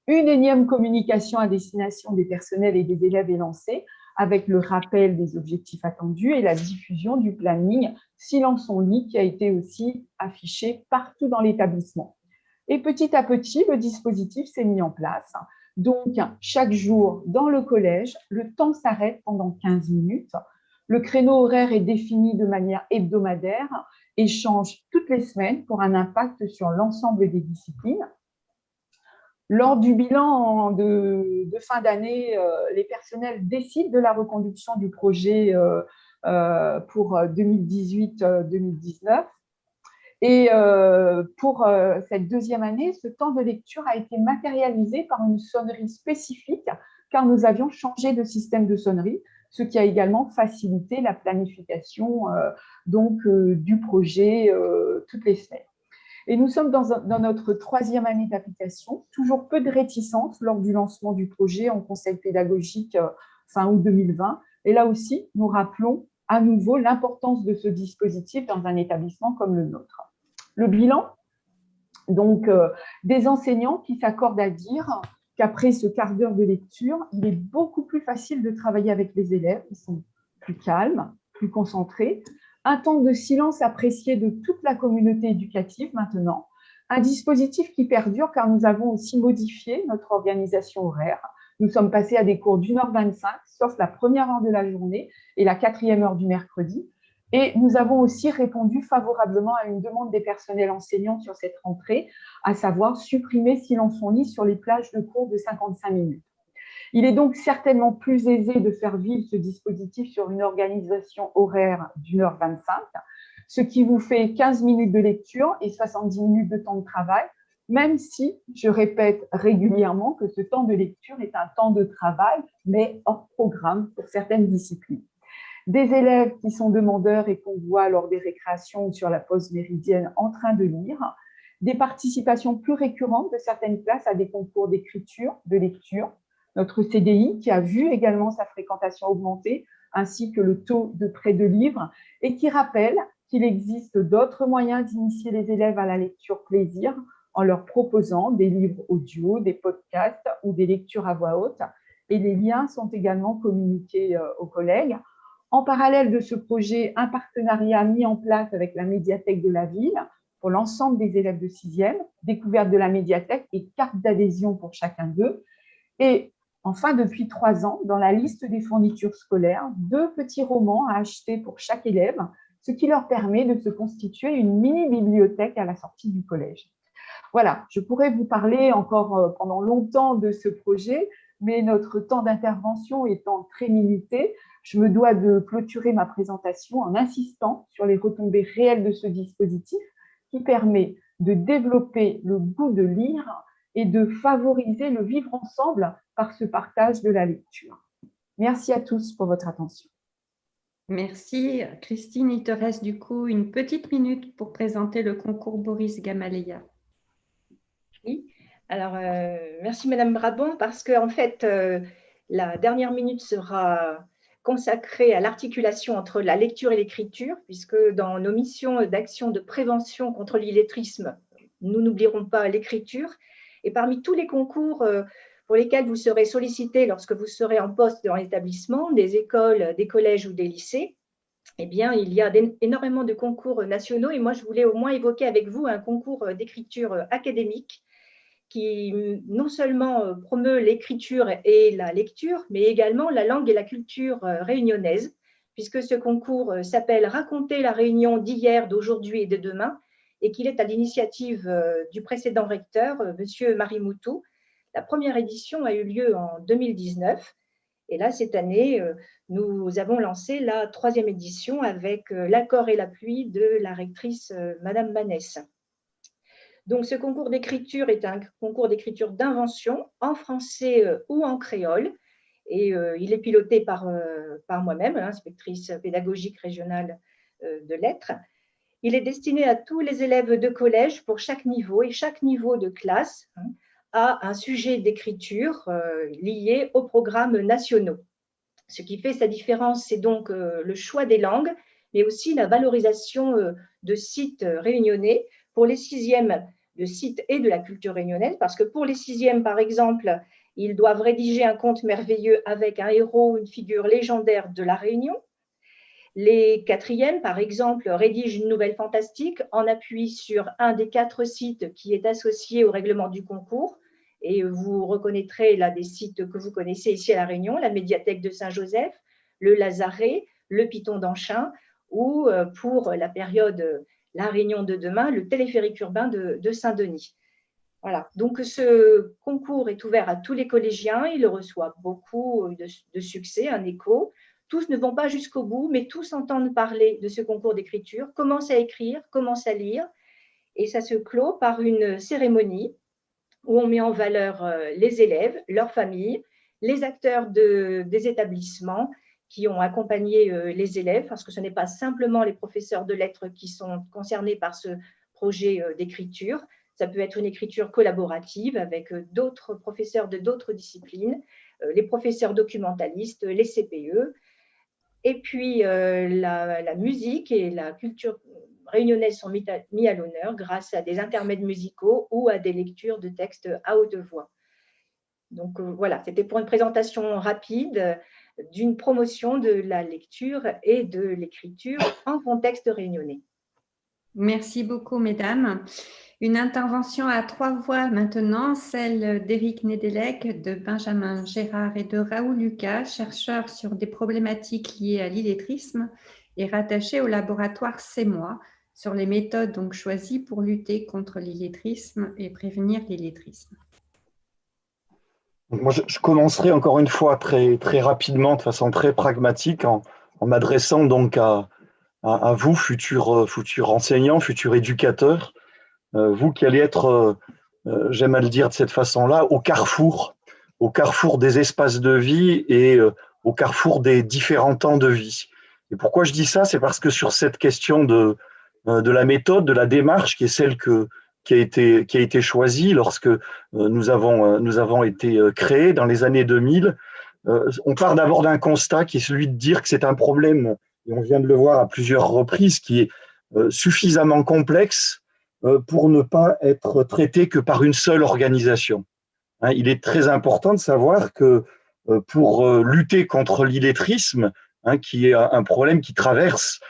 Une énième communication à destination des personnels et des élèves est lancée avec le rappel des objectifs attendus et la diffusion du planning Silence on lit qui a été aussi affiché partout dans l'établissement. Et petit à petit, le dispositif s'est mis en place. Donc, chaque jour dans le collège, le temps s'arrête pendant 15 minutes. Le créneau horaire est défini de manière hebdomadaire et change toutes les semaines pour un impact sur l'ensemble des disciplines. Lors du bilan de fin d'année, les personnels décident de la reconduction du projet pour 2018-2019. Et pour cette deuxième année, ce temps de lecture a été matérialisé par une sonnerie spécifique, car nous avions changé de système de sonnerie, ce qui a également facilité la planification du projet toutes les semaines. Et nous sommes dans notre troisième année d'application, toujours peu de réticences lors du lancement du projet en conseil pédagogique fin août 2020. Et là aussi, nous rappelons à nouveau l'importance de ce dispositif dans un établissement comme le nôtre. Le bilan, donc des enseignants qui s'accordent à dire qu'après ce quart d'heure de lecture, il est beaucoup plus facile de travailler avec les élèves, ils sont plus calmes, plus concentrés, un temps de silence apprécié de toute la communauté éducative maintenant, un dispositif qui perdure car nous avons aussi modifié notre organisation horaire. Nous sommes passés à des cours d'1h25, sauf la première heure de la journée et la 4e heure du mercredi. Et nous avons aussi répondu favorablement à une demande des personnels enseignants sur cette rentrée, à savoir supprimer silence en lit sur les plages de cours de 55 minutes. Il est donc certainement plus aisé de faire vivre ce dispositif sur une organisation horaire d'1h25, ce qui vous fait 15 minutes de lecture et 70 minutes de temps de travail, même si je répète régulièrement que ce temps de lecture est un temps de travail, mais hors programme pour certaines disciplines. Des élèves qui sont demandeurs et qu'on voit lors des récréations ou sur la pause méridienne en train de lire, des participations plus récurrentes de certaines classes à des concours d'écriture, de lecture, notre CDI qui a vu également sa fréquentation augmenter, ainsi que le taux de prêt de livres, et qui rappelle qu'il existe d'autres moyens d'initier les élèves à la lecture plaisir en leur proposant des livres audio, des podcasts ou des lectures à voix haute. Et les liens sont également communiqués aux collègues. En parallèle de ce projet, un partenariat mis en place avec la médiathèque de la ville pour l'ensemble des élèves de 6e, découverte de la médiathèque et carte d'adhésion pour chacun d'eux. Et enfin, depuis 3 ans, dans la liste des fournitures scolaires, 2 petits romans à acheter pour chaque élève, ce qui leur permet de se constituer une mini-bibliothèque à la sortie du collège. Voilà, je pourrais vous parler encore pendant longtemps de ce projet, mais notre temps d'intervention étant très limité, je me dois de clôturer ma présentation en insistant sur les retombées réelles de ce dispositif qui permet de développer le goût de lire et de favoriser le vivre ensemble par ce partage de la lecture. Merci à tous pour votre attention. Merci. Christine, il te reste du coup une petite minute pour présenter le concours Boris Gamaleya. Oui, alors merci Madame Brabant parce qu'en fait, la dernière minute sera consacrée à l'articulation entre la lecture et l'écriture, puisque dans nos missions d'action de prévention contre l'illettrisme, nous n'oublierons pas l'écriture. Et parmi tous les concours pour lesquels vous serez sollicité lorsque vous serez en poste dans l'établissement, des écoles, des collèges ou des lycées, eh bien, il y a énormément de concours nationaux. Et moi, je voulais au moins évoquer avec vous un concours d'écriture académique qui non seulement promeut l'écriture et la lecture, mais également la langue et la culture réunionnaise, puisque ce concours s'appelle « Raconter la Réunion d'hier, d'aujourd'hui et de demain », et qu'il est à l'initiative du précédent recteur, M. Marimoutou. La première édition a eu lieu en 2019, et là, cette année, nous avons lancé la 3e édition avec l'accord et l'appui de la rectrice, Madame Manès. Donc, ce concours d'écriture est un concours d'écriture d'invention en français ou en créole. Et il est piloté par moi-même, inspectrice pédagogique régionale de lettres. Il est destiné à tous les élèves de collège pour chaque niveau et chaque niveau de classe a un sujet d'écriture lié aux programmes nationaux. Ce qui fait sa différence, c'est donc le choix des langues, mais aussi la valorisation de sites réunionnais pour les 6e de sites et de la culture réunionnaise, parce que pour les 6e, par exemple, ils doivent rédiger un conte merveilleux avec un héros ou une figure légendaire de la Réunion. Les 4e, par exemple, rédigent une nouvelle fantastique en appui sur un des 4 sites qui est associé au règlement du concours. Et vous reconnaîtrez là des sites que vous connaissez ici à La Réunion, la médiathèque de Saint-Joseph, le Lazaret, le Piton d'Anchin, ou pour la période La Réunion de demain, le téléphérique urbain de Saint-Denis. Voilà. Donc, ce concours est ouvert à tous les collégiens. Il reçoit beaucoup de succès, un écho. Tous ne vont pas jusqu'au bout, mais tous entendent parler de ce concours d'écriture, commencent à écrire, commencent à lire. Et ça se clôt par une cérémonie où on met en valeur les élèves, leurs familles, les acteurs des établissements qui ont accompagné les élèves, parce que ce n'est pas simplement les professeurs de lettres qui sont concernés par ce projet d'écriture. Ça peut être une écriture collaborative avec d'autres professeurs de d'autres disciplines, les professeurs documentalistes, les CPE. Et puis, la musique et la culture réunionnaises sont mis à l'honneur grâce à des intermèdes musicaux ou à des lectures de textes à haute voix. Donc voilà, c'était pour une présentation rapide d'une promotion de la lecture et de l'écriture en contexte réunionnais. Merci beaucoup, mesdames. Une intervention à 3 voix maintenant, celle d'Éric Nedelec, de Benjamin Gérard et de Raoul Lucas, chercheurs sur des problématiques liées à l'illettrisme et rattachés au laboratoire CEMOI sur les méthodes donc choisies pour lutter contre l'illettrisme et prévenir l'illettrisme. Moi, je commencerai encore une fois très, très rapidement, de façon très pragmatique, en m'adressant donc à vous, futurs enseignants, futurs éducateurs, vous qui allez être, j'aime à le dire de cette façon-là, au carrefour des espaces de vie et au carrefour des différents temps de vie. Et pourquoi je dis ça? C'est parce que sur cette question de la méthode, de la démarche, qui est celle qui a été choisie lorsque nous avons été créés dans les années 2000, on part d'abord d'un constat qui est celui de dire que c'est un problème, et on vient de le voir à plusieurs reprises, qui est suffisamment complexe pour ne pas être traité que par une seule organisation. Il est très important de savoir que pour lutter contre l'illettrisme, qui est un problème qui traverse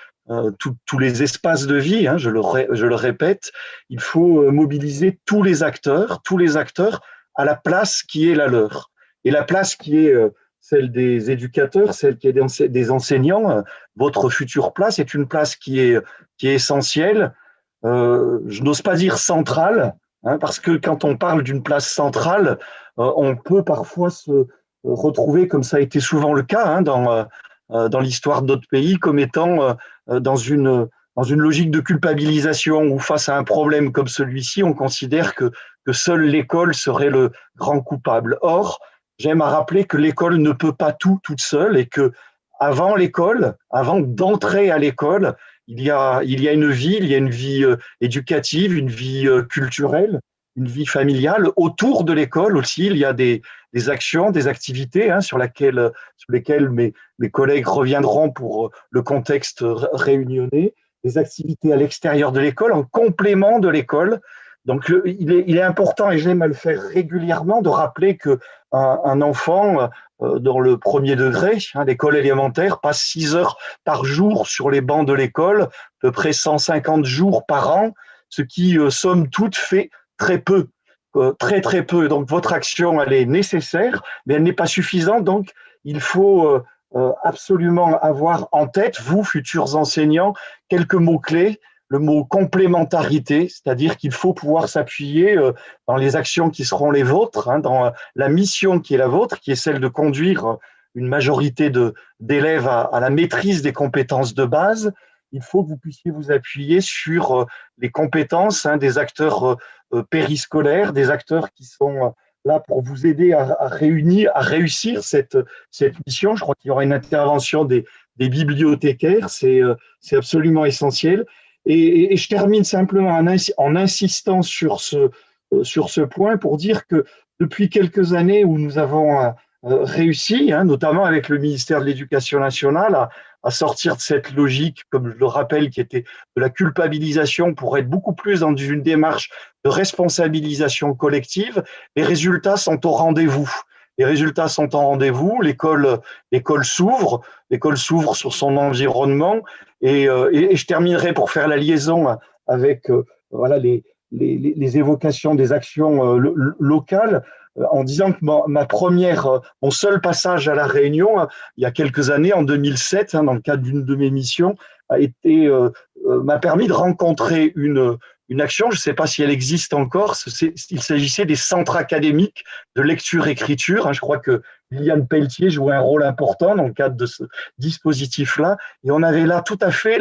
tous les espaces de vie, je le répète, il faut mobiliser tous les acteurs à la place qui est la leur. Et la place qui est celle des éducateurs, celle qui est des enseignants, votre future place est une place qui est essentielle. Je n'ose pas dire centrale, parce que quand on parle d'une place centrale, on peut parfois se retrouver, comme ça a été souvent le cas dans l'histoire d'autres pays, comme étant dans une logique de culpabilisation où face à un problème comme celui-ci, on considère que seule l'école serait le grand coupable. Or, j'aime à rappeler que l'école ne peut pas tout toute seule et que avant d'entrer à l'école, il y a une vie éducative, une vie culturelle, une vie familiale. Autour de l'école aussi, il y a des actions, des activités sur lesquelles mes collègues reviendront pour le contexte réunionnais, des activités à l'extérieur de l'école, en complément de l'école. Donc, il est important, et j'aime à le faire régulièrement, de rappeler qu'un enfant dans le premier degré, l'école élémentaire, passe 6 heures par jour sur les bancs de l'école, à peu près 150 jours par an, ce qui, somme toute, fait très peu, très très peu. Donc, votre action, elle est nécessaire, mais elle n'est pas suffisante. Donc, il faut absolument avoir en tête, vous, futurs enseignants, quelques mots-clés. Le mot complémentarité, c'est-à-dire qu'il faut pouvoir s'appuyer dans les actions qui seront les vôtres, dans la mission qui est la vôtre, qui est celle de conduire une majorité d'élèves à la maîtrise des compétences de base. Il faut que vous puissiez vous appuyer sur les compétences des acteurs périscolaires, des acteurs qui sont là pour vous aider à réussir cette mission. Je crois qu'il y aura une intervention des bibliothécaires, c'est absolument essentiel. Et je termine simplement en insistant sur ce point pour dire que depuis quelques années où nous avons réussi, notamment avec le ministère de l'Éducation nationale, à sortir de cette logique, comme je le rappelle, qui était de la culpabilisation pour être beaucoup plus dans une démarche de responsabilisation collective, les résultats sont au rendez-vous. Les résultats sont en rendez-vous, l'école s'ouvre sur son environnement et je terminerai pour faire la liaison avec les évocations des actions locales en disant que mon seul passage à La Réunion, il y a quelques années, en 2007, dans le cadre d'une de mes missions, m'a permis de rencontrer une une action, je ne sais pas si elle existe encore, il s'agissait des centres académiques de lecture-écriture. Je crois que Liliane Pelletier jouait un rôle important dans le cadre de ce dispositif-là. Et on avait là tout à fait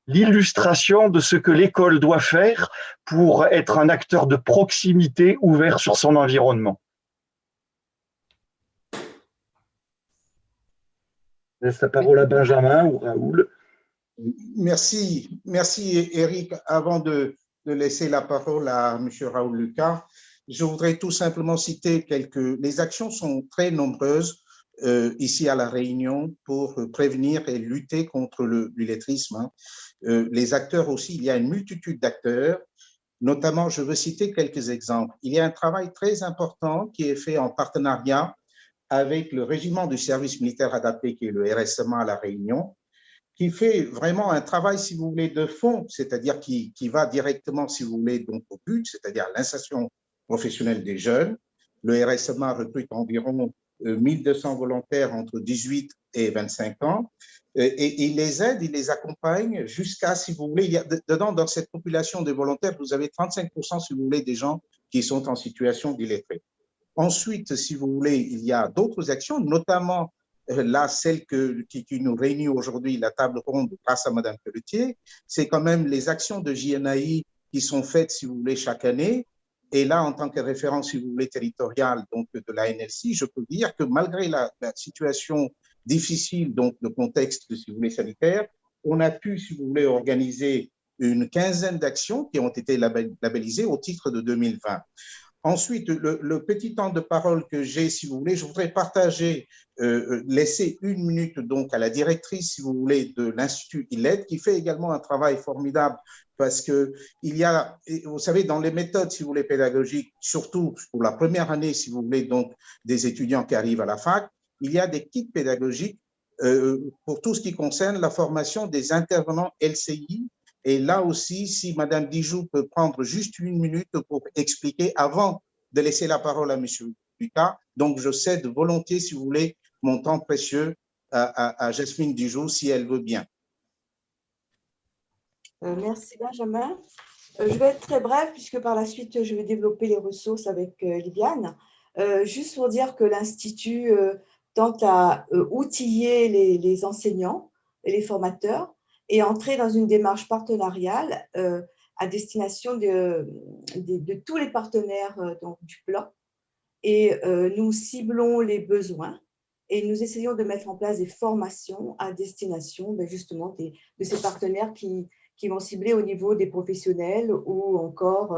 l'illustration de ce que l'école doit faire pour être un acteur de proximité ouvert sur son environnement. Je laisse la parole à Benjamin ou Raoul. Merci, Eric. Avant de laisser la parole à M. Raoul Lucas, je voudrais tout simplement citer les actions sont très nombreuses ici à La Réunion pour prévenir et lutter contre l'illettrisme. Les acteurs aussi, il y a une multitude d'acteurs. Notamment, je veux citer quelques exemples. Il y a un travail très important qui est fait en partenariat avec le régiment du service militaire adapté, qui est le RSMA à La Réunion, qui fait vraiment un travail, si vous voulez, de fond, c'est-à-dire qui va directement, si vous voulez, donc au but, c'est-à-dire l'insertion professionnelle des jeunes. Le RSMA recrute environ 1200 volontaires entre 18 et 25 ans, et il les aide, il les accompagne jusqu'à, si vous voulez, dans cette population de volontaires, vous avez 35%, si vous voulez, des gens qui sont en situation d'illettrés. Ensuite, si vous voulez, il y a d'autres actions, notamment là, celle qui nous réunit aujourd'hui, la table ronde grâce à Mme Pelletier, c'est quand même les actions de JNAI qui sont faites, si vous voulez, chaque année. Et là, en tant que référent, si vous voulez, territorial donc, de la NLC, je peux dire que malgré la situation difficile, donc le contexte, si vous voulez, sanitaire, on a pu, si vous voulez, organiser une quinzaine d'actions qui ont été labellisées au titre de 2020. Ensuite, le petit temps de parole que j'ai, si vous voulez, je voudrais partager, laisser une minute donc à la directrice, si vous voulez, de l'Institut ILED, qui fait également un travail formidable parce que il y a, vous savez, dans les méthodes, si vous voulez, pédagogiques, surtout pour la première année, si vous voulez, donc des étudiants qui arrivent à la fac, il y a des kits pédagogiques pour tout ce qui concerne la formation des intervenants LCI. Et là aussi, si Mme Dijoux peut prendre juste une minute pour expliquer avant de laisser la parole à M. Lucas. Donc, je cède volontiers, si vous voulez, mon temps précieux à Jasmine Dijoux, si elle veut bien. Merci, Benjamin. Je vais être très brève, puisque par la suite, je vais développer les ressources avec Liliane. Juste pour dire que l'Institut tente à outiller les enseignants et les formateurs et entrer dans une démarche partenariale à destination de tous les partenaires donc, du plan. Et nous ciblons les besoins et nous essayons de mettre en place des formations à destination justement de ces partenaires qui vont cibler au niveau des professionnels ou encore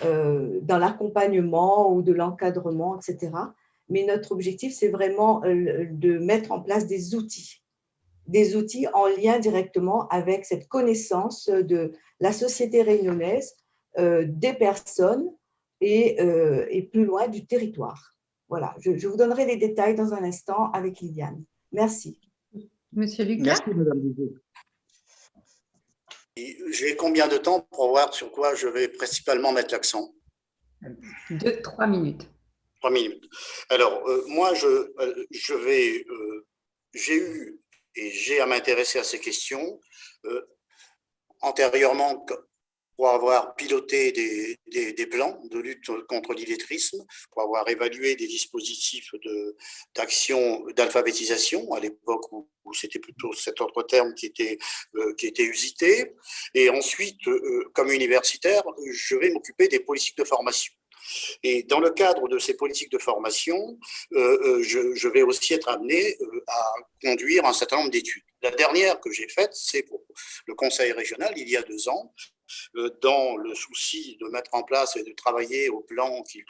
dans l'accompagnement ou de l'encadrement, etc. Mais notre objectif, c'est vraiment de mettre en place des outils en lien directement avec cette connaissance de la société réunionnaise, des personnes et plus loin du territoire. Voilà, je vous donnerai les détails dans un instant avec Liliane. Merci. Monsieur Lucas. Merci, Madame Dijoux. J'ai combien de temps pour voir sur quoi je vais principalement mettre l'accent? 3 minutes. 3 minutes. Alors, moi, j'ai eu et j'ai à m'intéresser à ces questions antérieurement pour avoir piloté des plans de lutte contre l'illettrisme, pour avoir évalué des dispositifs d'action d'alphabétisation à l'époque où c'était plutôt cet autre terme qui était usité. Et ensuite, comme universitaire, je vais m'occuper des politiques de formation. Et dans le cadre de ces politiques de formation, je vais aussi être amené à conduire un certain nombre d'études. La dernière que j'ai faite, c'est pour le Conseil régional, il y a 2 ans, dans le souci de mettre en place et de travailler au plan qu'il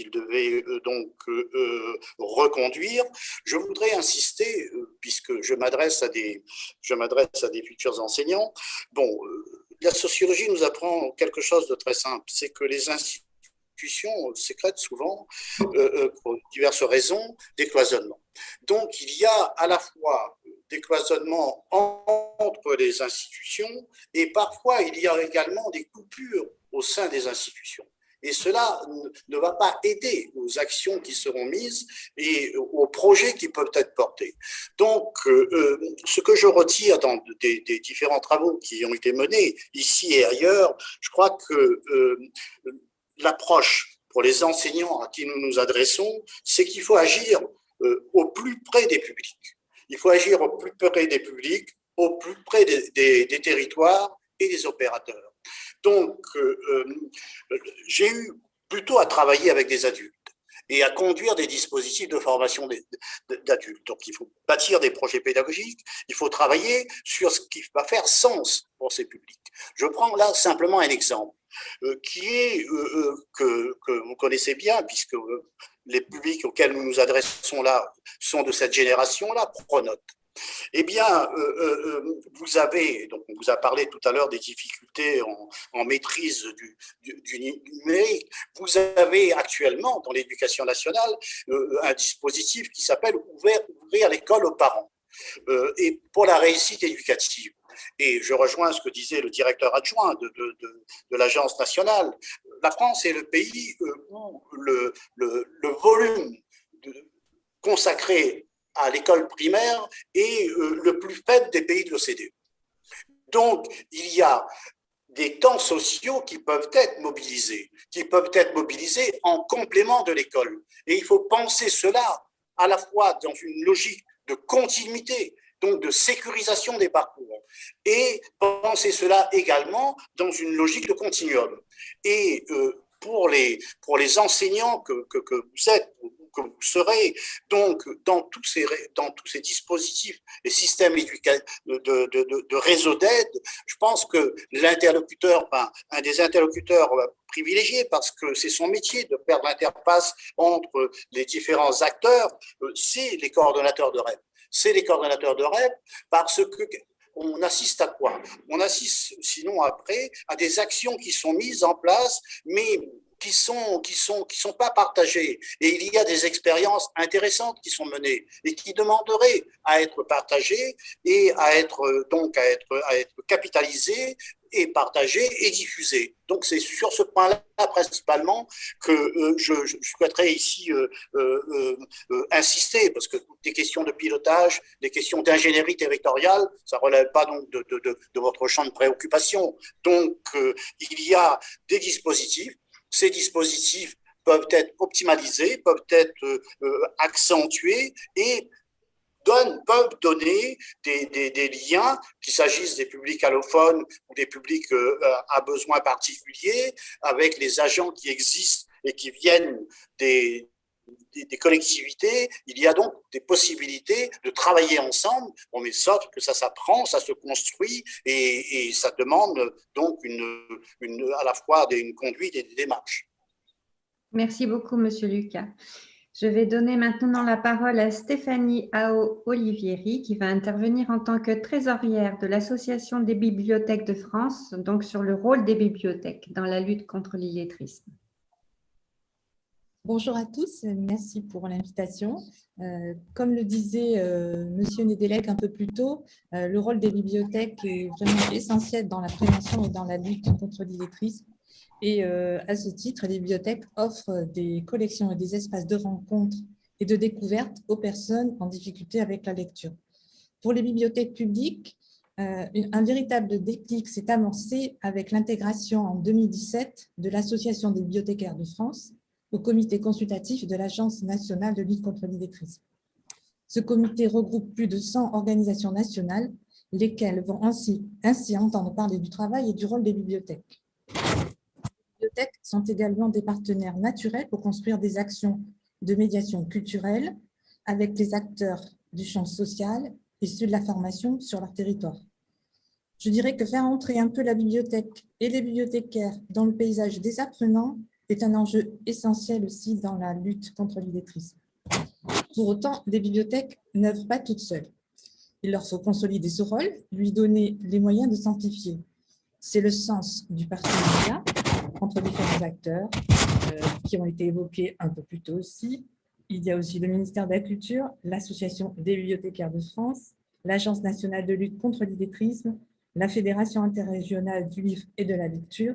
devait donc reconduire. Je voudrais insister, puisque je m'adresse à des futurs enseignants. Bon, la sociologie nous apprend quelque chose de très simple, c'est que les institutions sécrètent souvent, pour diverses raisons, des cloisonnements. Donc, il y a à la fois des cloisonnements entre les institutions et parfois il y a également des coupures au sein des institutions. Et cela ne va pas aider aux actions qui seront mises et aux projets qui peuvent être portés. Donc, ce que je retire dans des différents travaux qui ont été menés ici et ailleurs, je crois que l'approche pour les enseignants à qui nous nous adressons, c'est qu'il faut agir au plus près des publics. Il faut agir au plus près des publics, au plus près des territoires et des opérateurs. Donc, j'ai eu plutôt à travailler avec des adultes et à conduire des dispositifs de formation d'adultes. Donc, il faut bâtir des projets pédagogiques, il faut travailler sur ce qui va faire sens pour ces publics. Je prends là simplement un exemple qui est que vous connaissez bien, puisque les publics auxquels nous nous adressons là sont de cette génération-là, Pronote. Eh bien, vous avez, donc on vous a parlé tout à l'heure des difficultés en maîtrise du numérique. Vous avez actuellement dans l'éducation nationale un dispositif qui s'appelle Ouvrir l'école aux parents et pour la réussite éducative. Et je rejoins ce que disait le directeur adjoint de l'Agence nationale. La France est le pays où le volume consacré à l'école primaire est le plus faible des pays de l'OCDE. Donc, il y a des temps sociaux qui peuvent être mobilisés en complément de l'école. Et il faut penser cela à la fois dans une logique de continuité, donc de sécurisation des parcours, et penser cela également dans une logique de continuum. Et pour les enseignants que vous êtes, que vous serez, donc dans tous ces dispositifs et systèmes de réseau d'aide, je pense que l'interlocuteur, un des interlocuteurs privilégiés, parce que c'est son métier de faire l'interface entre les différents acteurs, c'est les coordonnateurs de REP. C'est les coordonnateurs de REP parce que on assiste à quoi? On assiste sinon après à des actions qui sont mises en place, mais qui sont pas partagées. Et il y a des expériences intéressantes qui sont menées et qui demanderaient à être partagées et à être capitalisées et partagées et diffusées. Donc c'est sur ce point-là principalement que je souhaiterais ici insister, parce que des questions de pilotage, des questions d'ingénierie territoriale, ça relève pas donc de votre champ de préoccupation. Donc il y a des dispositifs. Ces dispositifs peuvent être optimalisés, peuvent être accentués et peuvent donner des liens, qu'il s'agisse des publics allophones ou des publics à besoins particuliers, avec les agents qui existent et qui viennent des collectivités. Il y a donc des possibilités de travailler ensemble, on met sorte que ça s'apprend, ça se construit et ça demande donc à la fois une conduite et des démarches. Merci beaucoup, Monsieur Lucas. Je vais donner maintenant la parole à Stéphanie Ao-Olivieri, qui va intervenir en tant que trésorière de l'Association des bibliothèques de France, donc sur le rôle des bibliothèques dans la lutte contre l'illettrisme. Bonjour à tous, merci pour l'invitation. Comme le disait Monsieur Nedelec un peu plus tôt, le rôle des bibliothèques est vraiment essentiel dans la prévention et dans la lutte contre l'illettrisme. Et à ce titre, les bibliothèques offrent des collections et des espaces de rencontre et de découverte aux personnes en difficulté avec la lecture. Pour les bibliothèques publiques, un véritable déclic s'est amorcé avec l'intégration en 2017 de l'Association des bibliothécaires de France au comité consultatif de l'Agence nationale de lutte contre l'illettrisme. Ce comité regroupe plus de 100 organisations nationales, lesquelles vont ainsi entendre parler du travail et du rôle des bibliothèques. Les bibliothèques sont également des partenaires naturels pour construire des actions de médiation culturelle avec les acteurs du champ social et ceux de la formation sur leur territoire. Je dirais que faire entrer un peu la bibliothèque et les bibliothécaires dans le paysage des apprenants est un enjeu essentiel aussi dans la lutte contre l'illettrisme. Pour autant, les bibliothèques n'œuvrent pas toutes seules. Il leur faut consolider ce rôle, lui donner les moyens de s'amplifier. C'est le sens du partenariat entre différents acteurs qui ont été évoqués un peu plus tôt aussi. Il y a aussi le ministère de la Culture, l'Association des bibliothécaires de France, l'Agence nationale de lutte contre l'illettrisme, la Fédération interrégionale du livre et de la lecture.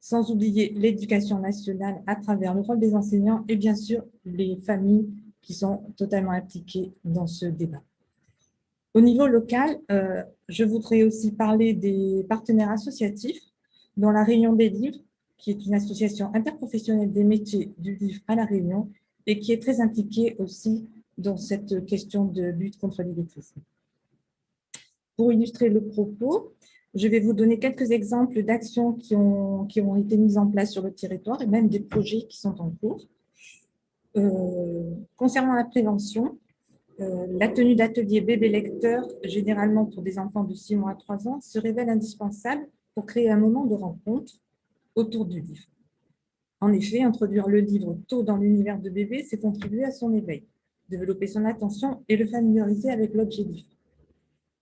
sans oublier l'éducation nationale à travers le rôle des enseignants et bien sûr les familles qui sont totalement impliquées dans ce débat. Au niveau local, je voudrais aussi parler des partenaires associatifs, dont la Réunion des livres, qui est une association interprofessionnelle des métiers du livre à La Réunion et qui est très impliquée aussi dans cette question de lutte contre l'illettrisme. Pour illustrer le propos, je vais vous donner quelques exemples d'actions qui ont été mises en place sur le territoire et même des projets qui sont en cours. Concernant la prévention, la tenue d'ateliers bébé lecteurs, généralement pour des enfants de 6 mois à 3 ans, se révèle indispensable pour créer un moment de rencontre autour du livre. En effet, introduire le livre tôt dans l'univers de bébé, c'est contribuer à son éveil, développer son attention et le familiariser avec l'objet livre.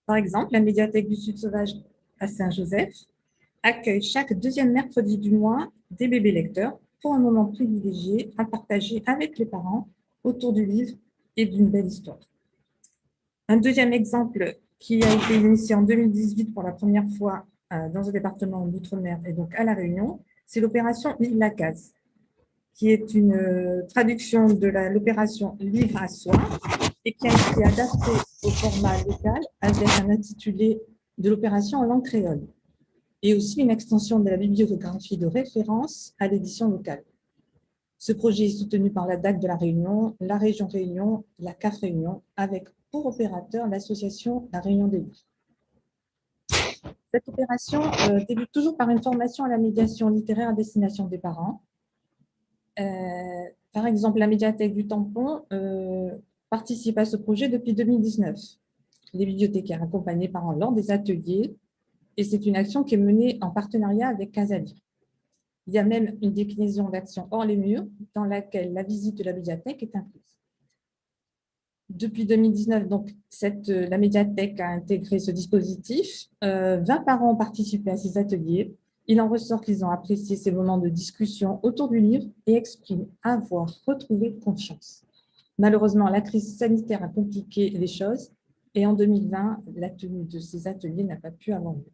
Par exemple, la médiathèque du Sud Sauvage à Saint-Joseph accueille chaque deuxième mercredi du mois des bébés lecteurs pour un moment privilégié à partager avec les parents autour du livre et d'une belle histoire. Un deuxième exemple qui a été initié en 2018 pour la première fois dans un département d'outre-mer et donc à La Réunion, c'est l'opération Livre la case, qui est une traduction de l'opération Livre à soi et qui a été adaptée au format local avec un intitulé de l'opération en langue créole et aussi une extension de la bibliographie de référence à l'édition locale. Ce projet est soutenu par la DAC de La Réunion, la région Réunion, la CAF Réunion, avec pour opérateur l'association La Réunion des livres. Cette opération débute toujours par une formation à la médiation littéraire à destination des parents. Par exemple, la médiathèque du Tampon participe à ce projet depuis 2019. Les bibliothécaires accompagnent les parents lors des ateliers et c'est une action qui est menée en partenariat avec Casali. Il y a même une déclinaison d'action hors les murs dans laquelle la visite de la médiathèque est incluse. Depuis 2019, donc, la médiathèque a intégré ce dispositif. 20 parents ont participé à ces ateliers. Il en ressort qu'ils ont apprécié ces moments de discussion autour du livre et expriment avoir retrouvé confiance. Malheureusement, la crise sanitaire a compliqué les choses et en 2020, la tenue de ces ateliers n'a pas pu avoir lieu.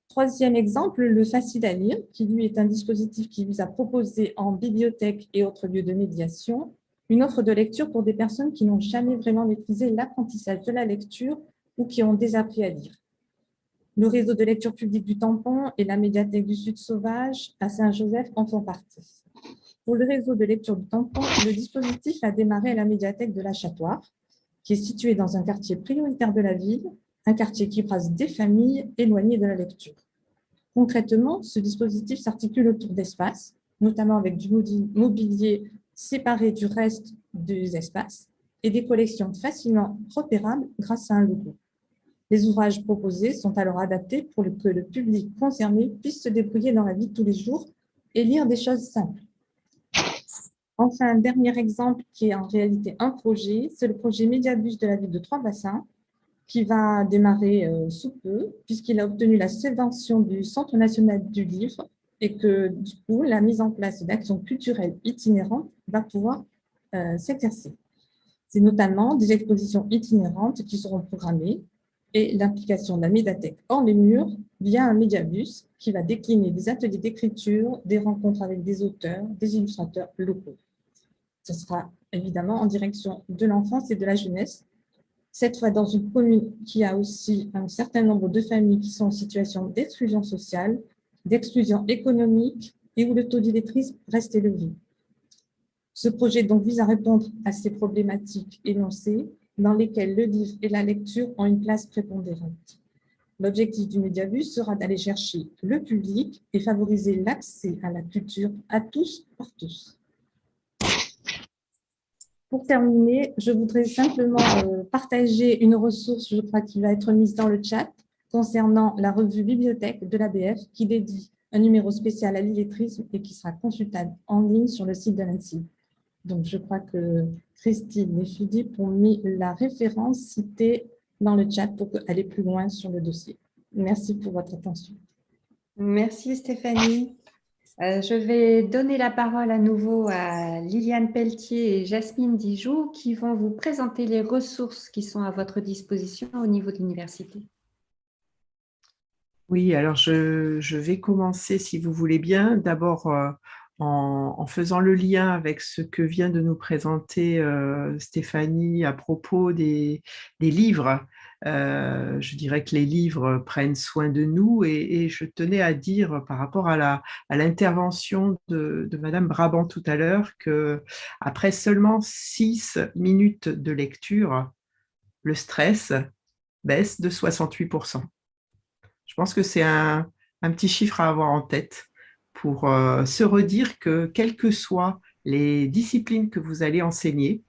Troisième exemple, le Facile à lire, qui lui est un dispositif qui vise à proposer en bibliothèque et autres lieux de médiation une offre de lecture pour des personnes qui n'ont jamais vraiment maîtrisé l'apprentissage de la lecture ou qui ont désappris à lire. Le réseau de lecture publique du Tampon et la médiathèque du Sud Sauvage à Saint-Joseph en font partie. Pour le réseau de lecture du Tampon, le dispositif a démarré à la médiathèque de l'Achatoire, qui est située dans un quartier prioritaire de la ville, un quartier qui brasse des familles éloignées de la lecture. Concrètement, ce dispositif s'articule autour d'espaces, notamment avec du mobilier séparé du reste des espaces et des collections facilement repérables grâce à un logo. Les ouvrages proposés sont alors adaptés pour que le public concerné puisse se débrouiller dans la vie de tous les jours et lire des choses simples. Enfin, un dernier exemple qui est en réalité un projet, c'est le projet Médiabus de la ville de Trois-Bassins, qui va démarrer sous peu, puisqu'il a obtenu la subvention du Centre national du livre et que, du coup, la mise en place d'actions culturelles itinérantes va pouvoir s'exercer. C'est notamment des expositions itinérantes qui seront programmées et l'implication de la médiathèque hors les murs via un médiabus qui va décliner des ateliers d'écriture, des rencontres avec des auteurs, des illustrateurs locaux. Ce sera évidemment en direction de l'enfance et de la jeunesse, cette fois dans une commune qui a aussi un certain nombre de familles qui sont en situation d'exclusion sociale, d'exclusion économique et où le taux d'illettrisme reste élevé. Ce projet donc vise à répondre à ces problématiques énoncées dans lesquelles le livre et la lecture ont une place prépondérante. L'objectif du Médiabus sera d'aller chercher le public et favoriser l'accès à la culture à tous par tous. Pour terminer, je voudrais simplement partager une ressource, je crois, qui va être mise dans le chat, concernant la revue Bibliothèque de l'ABF, qui dédie un numéro spécial à l'illettrisme et qui sera consultable en ligne sur le site de l'ANSSI. Donc, je crois que Christine et Philippe ont mis la référence citée dans le chat pour aller plus loin sur le dossier. Merci pour votre attention. Merci Stéphanie. Je vais donner la parole à nouveau à Liliane Pelletier et Jasmine Dijoux qui vont vous présenter les ressources qui sont à votre disposition au niveau de l'université. Oui, alors je vais commencer, si vous voulez bien, d'abord en faisant le lien avec ce que vient de nous présenter Stéphanie à propos des livres. Je dirais que les livres prennent soin de nous et je tenais à dire par rapport à l'intervention de Madame Brabant tout à l'heure que après seulement 6 minutes de lecture, le stress baisse de 68%. Je pense que c'est un petit chiffre à avoir en tête pour se redire que quelles que soient les disciplines que vous allez enseigner,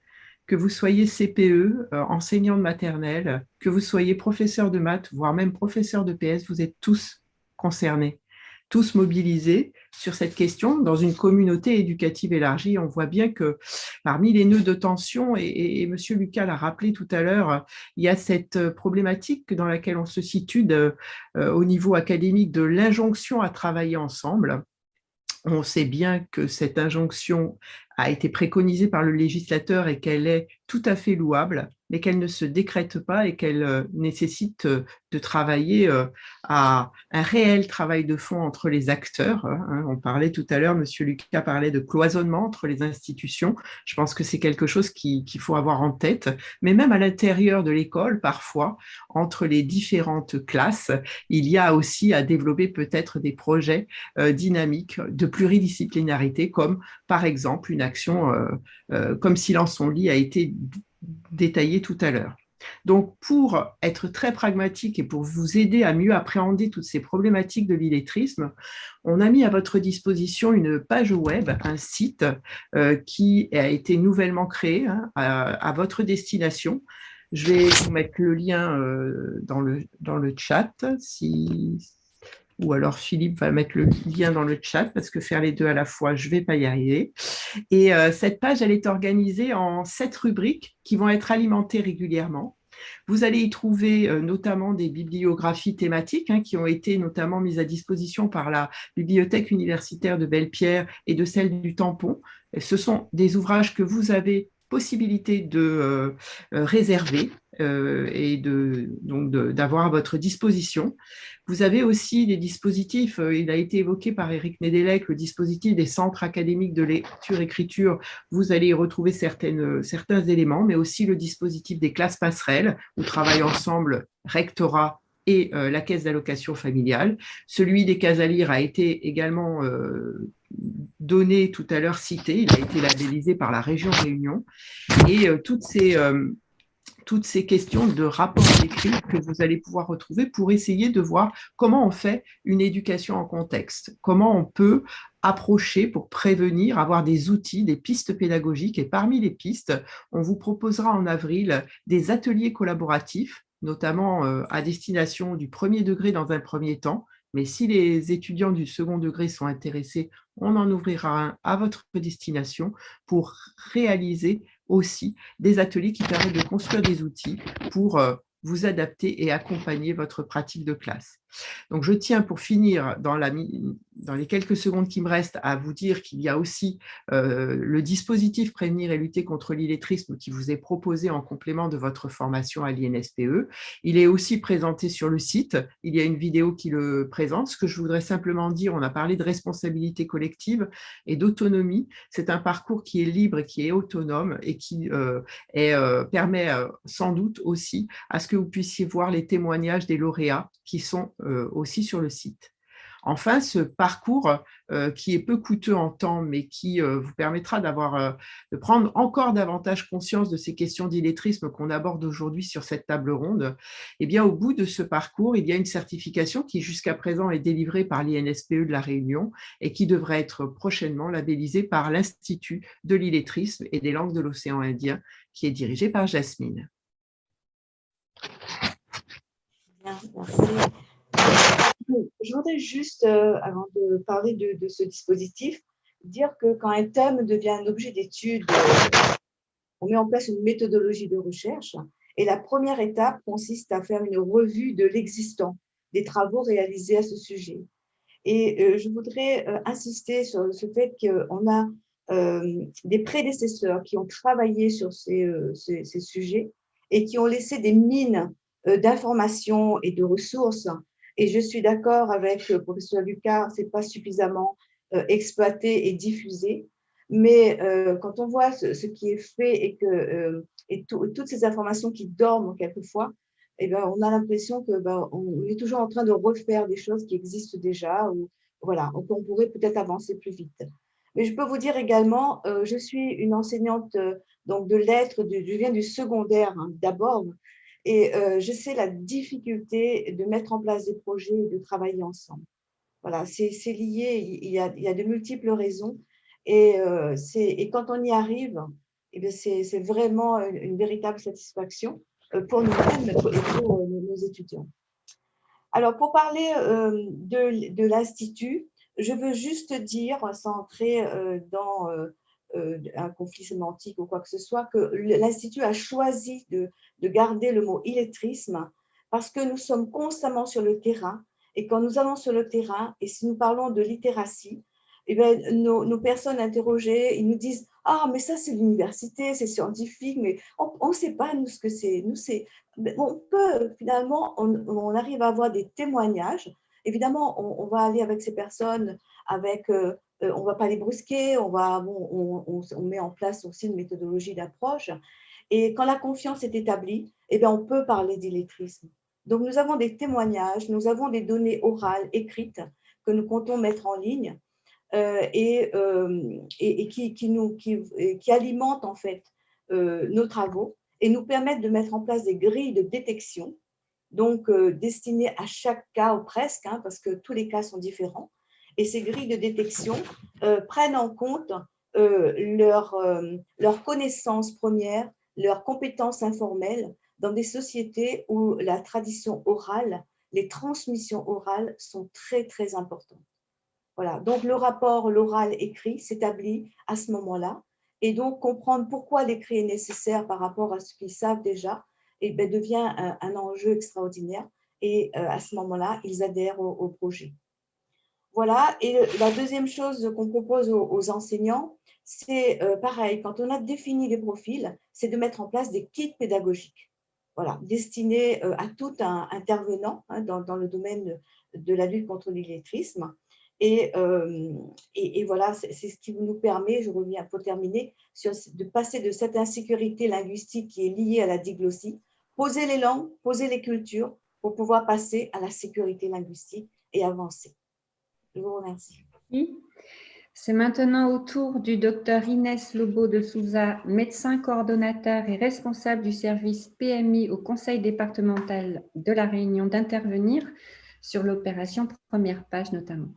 que vous soyez CPE, enseignant de maternelle, que vous soyez professeur de maths, voire même professeur de PS, vous êtes tous concernés, tous mobilisés sur cette question. Dans une communauté éducative élargie, on voit bien que parmi les nœuds de tension, et M. Lucas l'a rappelé tout à l'heure, il y a cette problématique dans laquelle on se situe au niveau académique de l'injonction à travailler ensemble. On sait bien que cette injonction a été préconisée par le législateur et qu'elle est tout à fait louable, mais qu'elle ne se décrète pas et qu'elle nécessite de travailler à un réel travail de fond entre les acteurs. On parlait tout à l'heure, M. Lucas parlait de cloisonnement entre les institutions. Je pense que c'est quelque chose qu'il faut avoir en tête, mais même à l'intérieur de l'école, parfois, entre les différentes classes, il y a aussi à développer peut-être des projets dynamiques de pluridisciplinarité, comme par exemple une action comme Silence on lit a été détaillée tout à l'heure. Donc, pour être très pragmatique et pour vous aider à mieux appréhender toutes ces problématiques de l'illettrisme, on a mis à votre disposition une page web, un site qui a été nouvellement créé à votre destination. Je vais vous mettre le lien dans le chat, ou alors Philippe va mettre le lien dans le chat, parce que faire les deux à la fois, je ne vais pas y arriver. Et cette page, elle est organisée en 7 rubriques qui vont être alimentées régulièrement. Vous allez y trouver notamment des bibliographies thématiques qui ont été notamment mises à disposition par la Bibliothèque universitaire de Belle-Pierre et de celle du Tampon. Et ce sont des ouvrages que vous avez possibilité de réserver et d'avoir à votre disposition. Vous avez aussi des dispositifs, il a été évoqué par Éric Nedelec, le dispositif des centres académiques de lecture-écriture. Vous allez y retrouver certains éléments, mais aussi le dispositif des classes passerelles, où travaillent ensemble rectorat et la caisse d'allocation familiale. Celui des cases à lire a été également donné tout à l'heure, cité, il a été labellisé par la région Réunion. Et toutes ces questions de rapports écrits que vous allez pouvoir retrouver pour essayer de voir comment on fait une éducation en contexte, comment on peut approcher pour prévenir, avoir des outils, des pistes pédagogiques. Et parmi les pistes, on vous proposera en avril des ateliers collaboratifs, notamment à destination du premier degré dans un premier temps. Mais si les étudiants du second degré sont intéressés, on en ouvrira un à votre destination pour réaliser aussi des ateliers qui permettent de construire des outils pour vous adapter et accompagner votre pratique de classe. Donc, je tiens pour finir, dans les quelques secondes qui me restent, à vous dire qu'il y a aussi le dispositif Prévenir et lutter contre l'illettrisme qui vous est proposé en complément de votre formation à l'INSPE. Il est aussi présenté sur le site. Il y a une vidéo qui le présente. Ce que je voudrais simplement dire, on a parlé de responsabilité collective et d'autonomie. C'est un parcours qui est libre et qui est autonome et qui permet sans doute aussi à ce que vous puissiez voir les témoignages des lauréats qui sont aussi sur le site. Enfin, ce parcours qui est peu coûteux en temps, mais qui vous permettra de prendre encore davantage conscience de ces questions d'illettrisme qu'on aborde aujourd'hui sur cette table ronde, eh bien, au bout de ce parcours, il y a une certification qui jusqu'à présent est délivrée par l'INSPE de La Réunion et qui devrait être prochainement labellisée par l'Institut de l'illettrisme et des langues de l'océan Indien, qui est dirigé par Jasmine. Merci. Je voudrais juste, avant de parler de ce dispositif, dire que quand un thème devient un objet d'étude, on met en place une méthodologie de recherche et la première étape consiste à faire une revue de l'existant, des travaux réalisés à ce sujet. Et je voudrais insister sur ce fait qu'on a des prédécesseurs qui ont travaillé sur ces sujets et qui ont laissé des mines d'informations et de ressources Et je suis d'accord avec le professeur Lucas, ce n'est pas suffisamment exploité et diffusé. Mais quand on voit ce qui est fait et toutes ces informations qui dorment quelquefois, eh ben, on a l'impression qu'on est toujours en train de refaire des choses qui existent déjà. Ou, voilà, on pourrait peut-être avancer plus vite. Mais je peux vous dire également, je suis une enseignante donc de lettres, je viens du secondaire d'abord, et je sais la difficulté de mettre en place des projets et de travailler ensemble. Voilà, c'est lié, il y a de multiples raisons. Et quand on y arrive, eh c'est vraiment une véritable satisfaction pour nous-mêmes et pour nos étudiants. Alors, pour parler de l'Institut, je veux juste dire, sans entrer dans un conflit sémantique ou quoi que ce soit, que l'Institut a choisi de garder le mot illettrisme parce que nous sommes constamment sur le terrain. Et quand nous allons sur le terrain, et si nous parlons de littératie, eh bien, nos personnes interrogées, ils nous disent « Ah, mais ça, c'est l'université, c'est scientifique, mais on ne sait pas, nous, ce que c'est. Nous, on peut, finalement, on arrive à avoir des témoignages. Évidemment, on va aller avec ces personnes, on ne va pas les brusquer, on met en place aussi une méthodologie d'approche. Et quand la confiance est établie, eh bien, on peut parler d'illettrisme. Donc, nous avons des témoignages, nous avons des données orales, écrites, que nous comptons mettre en ligne et qui alimentent en fait nos travaux et nous permettent de mettre en place des grilles de détection, donc destinées à chaque cas ou presque, parce que tous les cas sont différents. Et ces grilles de détection prennent en compte leurs connaissances premières, leurs compétences informelles dans des sociétés où la tradition orale, les transmissions orales sont très, très importantes. Voilà, donc le rapport, l'oral écrit s'établit à ce moment-là. Et donc, comprendre pourquoi l'écrit est nécessaire par rapport à ce qu'ils savent déjà devient un enjeu extraordinaire. Et à ce moment-là, ils adhèrent au projet. Voilà, et la deuxième chose qu'on propose aux enseignants, c'est pareil, quand on a défini les profils, c'est de mettre en place des kits pédagogiques, voilà, destinés à tout un intervenant dans le domaine de la lutte contre l'illettrisme. Et voilà, c'est ce qui nous permet, je reviens pour terminer, de passer de cette insécurité linguistique qui est liée à la diglossie, poser les langues, poser les cultures pour pouvoir passer à la sécurité linguistique et avancer. Je vous remercie. C'est maintenant au tour du docteur Inès Lobo de Souza, médecin coordonnateur et responsable du service PMI au Conseil départemental de la Réunion, d'intervenir sur l'opération Première Page notamment.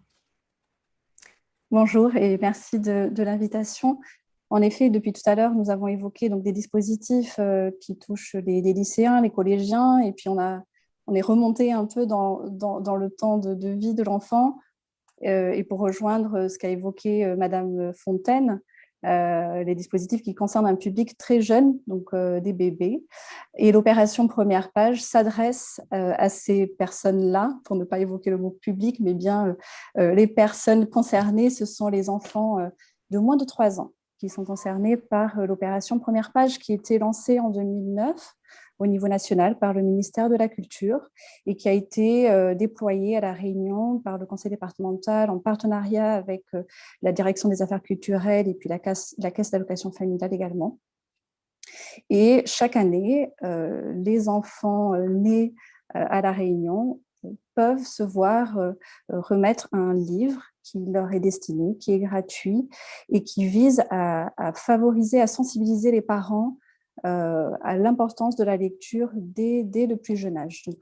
Bonjour et merci de l'invitation. En effet, depuis tout à l'heure, nous avons évoqué donc, des dispositifs qui touchent les lycéens, les collégiens, et puis on est remonté un peu dans le temps de vie de l'enfant. Et pour rejoindre ce qu'a évoqué Madame Fontaine, les dispositifs qui concernent un public très jeune, donc des bébés. Et l'opération Première Page s'adresse à ces personnes-là, pour ne pas évoquer le mot public, mais bien les personnes concernées, ce sont les enfants de moins de 3 ans qui sont concernés par l'opération Première Page qui a été lancée en 2009 au niveau national par le ministère de la Culture et qui a été déployée à La Réunion par le conseil départemental en partenariat avec la direction des affaires culturelles et puis la caisse d'allocation familiale également. Et chaque année, les enfants nés à La Réunion peuvent se voir remettre un livre qui leur est destiné, qui est gratuit et qui vise à favoriser, à sensibiliser les parents à l'importance de la lecture dès le plus jeune âge. Donc,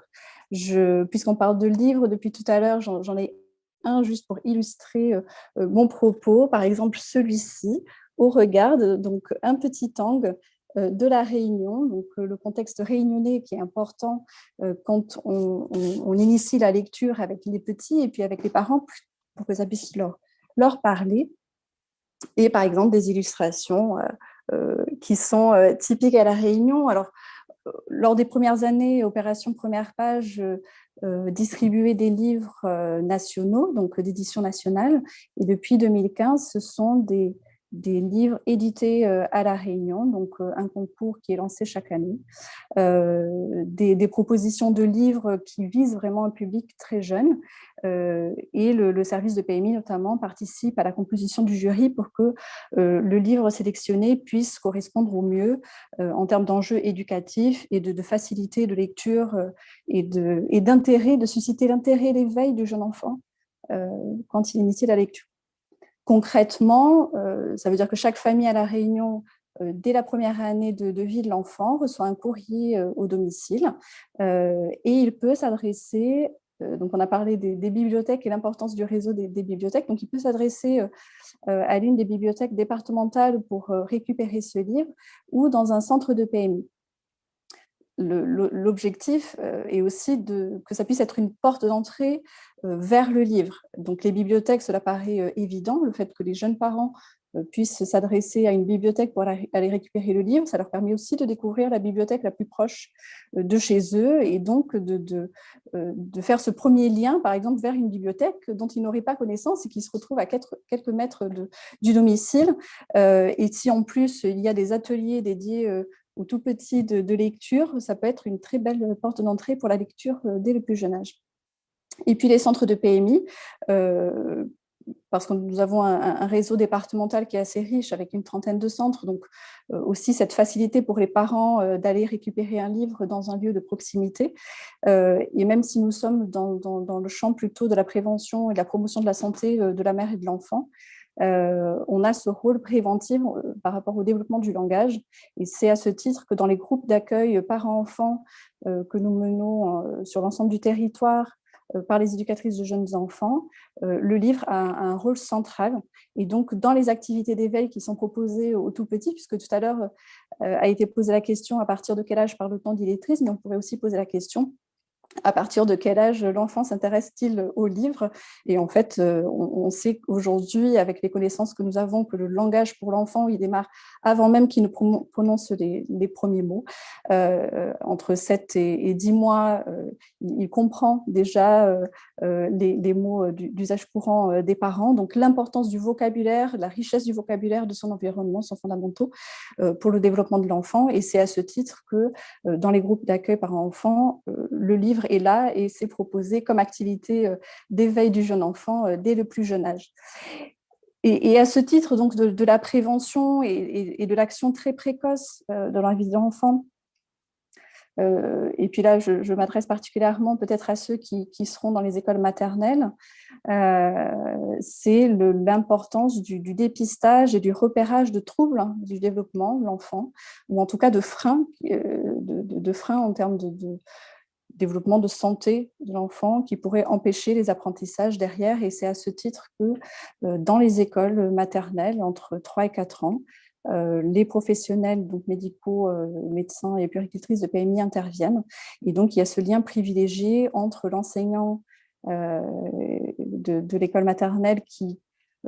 puisqu'on parle de livres depuis tout à l'heure, j'en ai un juste pour illustrer mon propos. Par exemple, celui-ci, Au regard, donc un petit angle de La Réunion, donc le contexte réunionnais qui est important quand on initie la lecture avec les petits et puis avec les parents pour que ça puisse leur parler. Et par exemple, des illustrations qui sont typiques à La Réunion. Alors, lors des premières années, Opération Première Page distribuait des livres nationaux, donc d'édition nationale. Et depuis 2015, ce sont des des livres édités à La Réunion, donc un concours qui est lancé chaque année, des propositions de livres qui visent vraiment un public très jeune, et le service de PMI notamment participe à la composition du jury pour que le livre sélectionné puisse correspondre au mieux en termes d'enjeux éducatifs et de facilité de lecture et d'intérêt, de susciter l'intérêt et l'éveil du jeune enfant quand il initie la lecture. Concrètement, ça veut dire que chaque famille à La Réunion, dès la première année de vie de l'enfant, reçoit un courrier au domicile et il peut s'adresser, donc on a parlé des bibliothèques et l'importance du réseau des bibliothèques, donc il peut s'adresser à l'une des bibliothèques départementales pour récupérer ce livre ou dans un centre de PMI. L'objectif est aussi que ça puisse être une porte d'entrée vers le livre. Donc les bibliothèques, cela paraît évident, le fait que les jeunes parents puissent s'adresser à une bibliothèque pour aller récupérer le livre, ça leur permet aussi de découvrir la bibliothèque la plus proche de chez eux et donc de faire ce premier lien, par exemple, vers une bibliothèque dont ils n'auraient pas connaissance et qui se retrouve à quelques mètres du domicile. Et si en plus il y a des ateliers dédiés aux tout petits de lecture, ça peut être une très belle porte d'entrée pour la lecture dès le plus jeune âge. Et puis les centres de PMI, parce que nous avons un réseau départemental qui est assez riche avec une trentaine de centres, donc aussi cette facilité pour les parents d'aller récupérer un livre dans un lieu de proximité. Et même si nous sommes dans le champ plutôt de la prévention et de la promotion de la santé de la mère et de l'enfant, on a ce rôle préventif par rapport au développement du langage. Et c'est à ce titre que dans les groupes d'accueil parents-enfants que nous menons sur l'ensemble du territoire par les éducatrices de jeunes enfants, le livre a un rôle central. Et donc, dans les activités d'éveil qui sont proposées aux tout petits, puisque tout à l'heure a été posée la question à partir de quel âge parle-t-on d'illettrisme, mais on pourrait aussi poser la question à partir de quel âge l'enfant s'intéresse-t-il au livre? Et en fait, on sait qu'aujourd'hui, avec les connaissances que nous avons, que le langage pour l'enfant, il démarre avant même qu'il ne prononce les premiers mots. Entre 7 et 10 mois, il comprend déjà les mots d'usage courant des parents. Donc, l'importance du vocabulaire, la richesse du vocabulaire de son environnement sont fondamentaux pour le développement de l'enfant. Et c'est à ce titre que dans les groupes d'accueil parents-enfants, le livre est là et c'est proposé comme activité d'éveil du jeune enfant dès le plus jeune âge. Et à ce titre donc, de la prévention et de l'action très précoce de la vie de l'enfant, et puis là, je m'adresse particulièrement peut-être à ceux qui seront dans les écoles maternelles, c'est l'importance du dépistage et du repérage de troubles du développement de l'enfant, ou en tout cas de freins en termes de développement de santé de l'enfant qui pourrait empêcher les apprentissages derrière. Et c'est à ce titre que dans les écoles maternelles, entre 3 et 4 ans, les professionnels donc médicaux, médecins et puéricultrices de PMI interviennent. Et donc, il y a ce lien privilégié entre l'enseignant de l'école maternelle qui,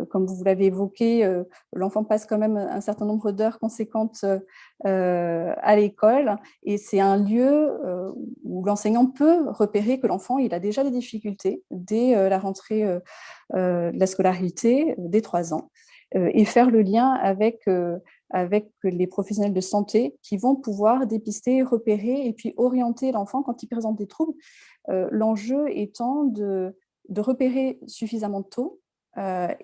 comme vous l'avez évoqué, l'enfant passe quand même un certain nombre d'heures conséquentes à l'école et c'est un lieu où l'enseignant peut repérer que l'enfant il a déjà des difficultés dès la rentrée de la scolarité, dès 3 ans, et faire le lien avec les professionnels de santé qui vont pouvoir dépister, repérer et puis orienter l'enfant quand il présente des troubles. L'enjeu étant de repérer suffisamment tôt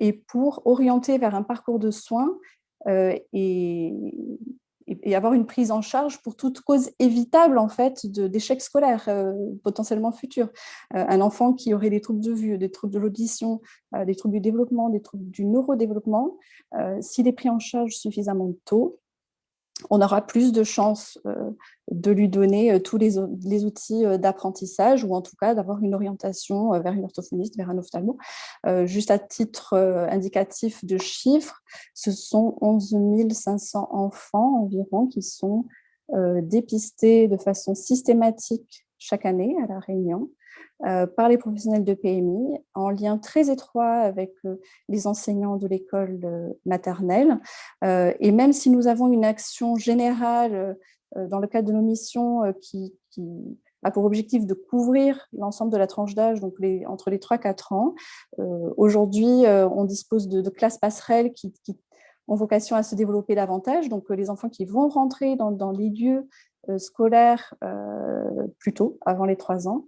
et pour orienter vers un parcours de soins et avoir une prise en charge pour toute cause évitable en fait d'échec scolaire potentiellement futur. Un enfant qui aurait des troubles de vue, des troubles de l'audition, des troubles du développement, des troubles du neurodéveloppement, s'il est pris en charge suffisamment tôt, on aura plus de chances de lui donner tous les outils d'apprentissage ou en tout cas d'avoir une orientation vers une orthophoniste, vers un ophtalmo. Juste à titre indicatif de chiffres, ce sont 11 500 enfants environ qui sont dépistés de façon systématique chaque année à La Réunion par les professionnels de PMI, en lien très étroit avec les enseignants de l'école maternelle. Et même si nous avons une action générale dans le cadre de nos missions qui a pour objectif de couvrir l'ensemble de la tranche d'âge, donc entre les 3 et 4 ans, aujourd'hui, on dispose de classes passerelles qui ont vocation à se développer davantage. Donc, les enfants qui vont rentrer dans les lieux scolaires plus tôt, avant les 3 ans.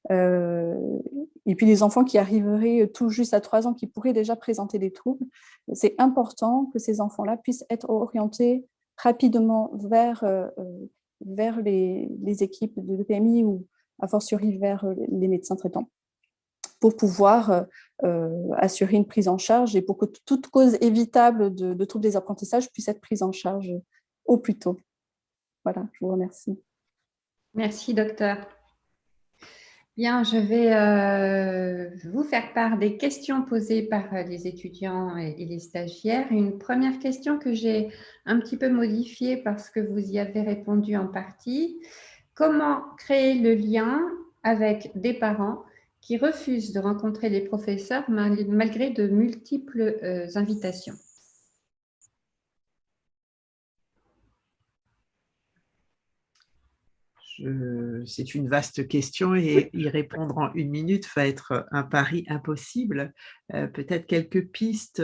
Et puis, les enfants qui arriveraient tout juste à 3 ans, qui pourraient déjà présenter des troubles. C'est important que ces enfants-là puissent être orientés rapidement vers les équipes de PMI ou a fortiori vers les médecins traitants pour pouvoir assurer une prise en charge et pour que toute cause évitable de troubles des apprentissages puisse être prise en charge au plus tôt. Voilà, je vous remercie. Merci, docteur. Bien, je vais vous faire part des questions posées par les étudiants et les stagiaires. Une première question que j'ai un petit peu modifiée parce que vous y avez répondu en partie. Comment créer le lien avec des parents qui refusent de rencontrer les professeurs malgré de multiples invitations? C'est une vaste question et y répondre en 1 minute va être un pari impossible. Peut-être quelques pistes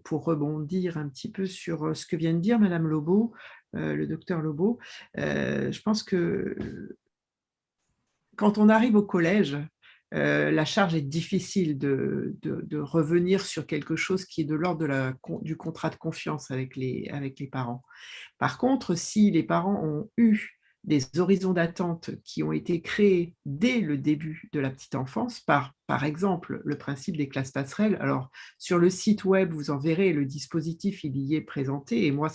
pour rebondir un petit peu sur ce que vient de dire Madame Lobo, le docteur Lobo. Je pense que quand on arrive au collège, la charge est difficile de revenir sur quelque chose qui est de l'ordre du contrat de confiance avec les parents. Par contre, si les parents ont eu des horizons d'attente qui ont été créés dès le début de la petite enfance, par exemple le principe des classes passerelles. Alors, sur le site web, vous en verrez, le dispositif, il y est présenté, et moi,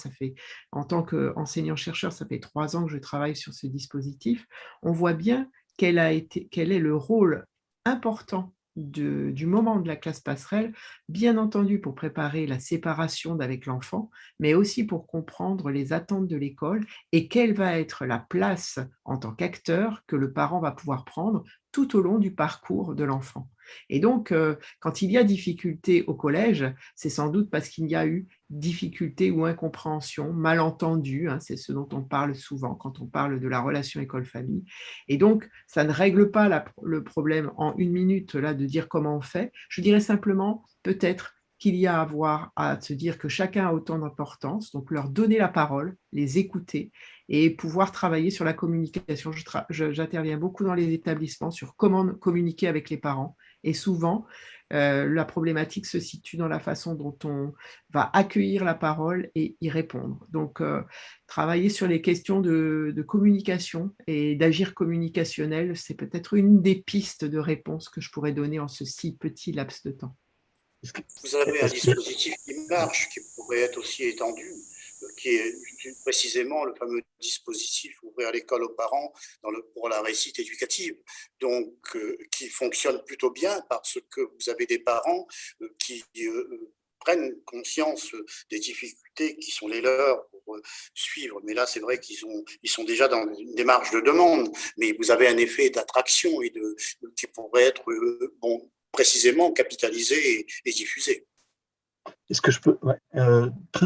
en tant qu'enseignant-chercheur, ça fait 3 ans que je travaille sur ce dispositif. On voit bien quel est le rôle important du moment de la classe passerelle, bien entendu pour préparer la séparation avec l'enfant, mais aussi pour comprendre les attentes de l'école et quelle va être la place en tant qu'acteur que le parent va pouvoir prendre tout au long du parcours de l'enfant. Et donc, quand il y a difficulté au collège, c'est sans doute parce qu'il y a eu difficulté ou incompréhension, malentendu, hein, c'est ce dont on parle souvent quand on parle de la relation école-famille. Et donc, ça ne règle pas le problème en 1 minute là, de dire comment on fait. Je dirais simplement, peut-être, qu'il y a à voir à se dire que chacun a autant d'importance, donc leur donner la parole, les écouter et pouvoir travailler sur la communication. J'interviens beaucoup dans les établissements sur comment communiquer avec les parents et souvent, la problématique se situe dans la façon dont on va accueillir la parole et y répondre. Donc, travailler sur les questions de communication et d'agir communicationnel, c'est peut-être une des pistes de réponse que je pourrais donner en ce si petit laps de temps. Vous avez un dispositif qui marche, qui pourrait être aussi étendu, qui est précisément le fameux dispositif Ouvrir l'école aux parents pour la réussite éducative, donc qui fonctionne plutôt bien parce que vous avez des parents qui prennent conscience des difficultés qui sont les leurs pour suivre. Mais là, c'est vrai qu'ils sont déjà dans une démarche de demande, mais vous avez un effet d'attraction et qui pourrait être précisément capitalisé et diffusé. Est-ce que je peux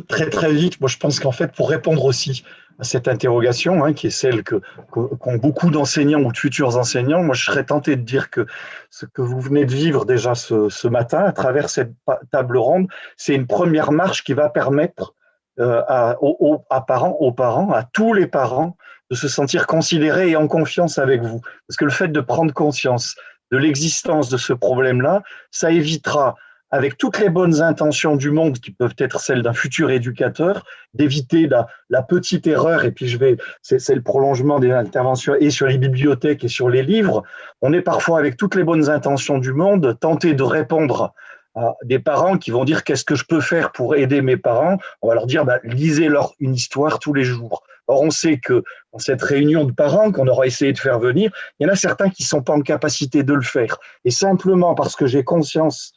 très très vite, moi je pense qu'en fait pour répondre aussi à cette interrogation, hein, qui est celle qu'ont beaucoup d'enseignants ou de futurs enseignants, moi je serais tenté de dire que ce que vous venez de vivre déjà ce matin à travers cette table ronde, c'est une première marche qui va permettre aux parents, à tous les parents, de se sentir considérés et en confiance avec vous. Parce que le fait de prendre conscience de l'existence de ce problème-là, ça évitera, avec toutes les bonnes intentions du monde qui peuvent être celles d'un futur éducateur, d'éviter la petite erreur, et puis c'est le prolongement des interventions et sur les bibliothèques et sur les livres. On est parfois, avec toutes les bonnes intentions du monde, tenté de répondre à des parents qui vont dire qu'est-ce que je peux faire pour aider mes parents. On va leur dire lisez-leur une histoire tous les jours. Or, on sait que dans cette réunion de parents qu'on aura essayé de faire venir, il y en a certains qui ne sont pas en capacité de le faire. Et simplement parce que j'ai conscience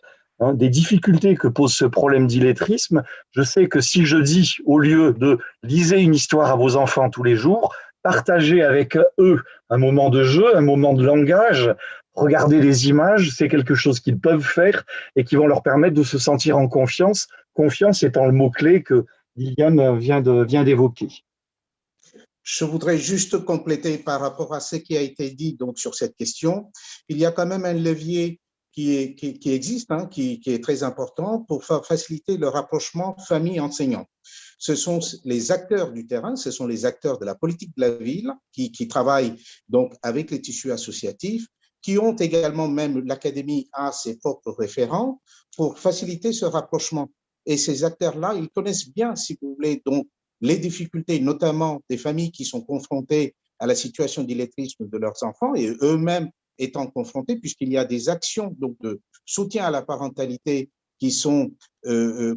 des difficultés que pose ce problème d'illettrisme, je sais que si je dis, au lieu de lisez une histoire à vos enfants tous les jours, partagez avec eux un moment de jeu, un moment de langage, regardez des images, c'est quelque chose qu'ils peuvent faire et qui vont leur permettre de se sentir en confiance, confiance étant le mot-clé que Liliane vient d'évoquer. Je voudrais juste compléter par rapport à ce qui a été dit donc, sur cette question. Il y a quand même un levier qui existe, hein, qui est très important pour faciliter le rapprochement famille-enseignant. Ce sont les acteurs du terrain, ce sont les acteurs de la politique de la ville qui travaillent donc avec les tissus associatifs, qui ont également, même l'académie a ses propres référents pour faciliter ce rapprochement. Et ces acteurs-là, ils connaissent bien, si vous voulez, donc les difficultés, notamment des familles qui sont confrontées à la situation d'illettrisme de leurs enfants et eux-mêmes étant confrontés, puisqu'il y a des actions donc, de soutien à la parentalité qui sont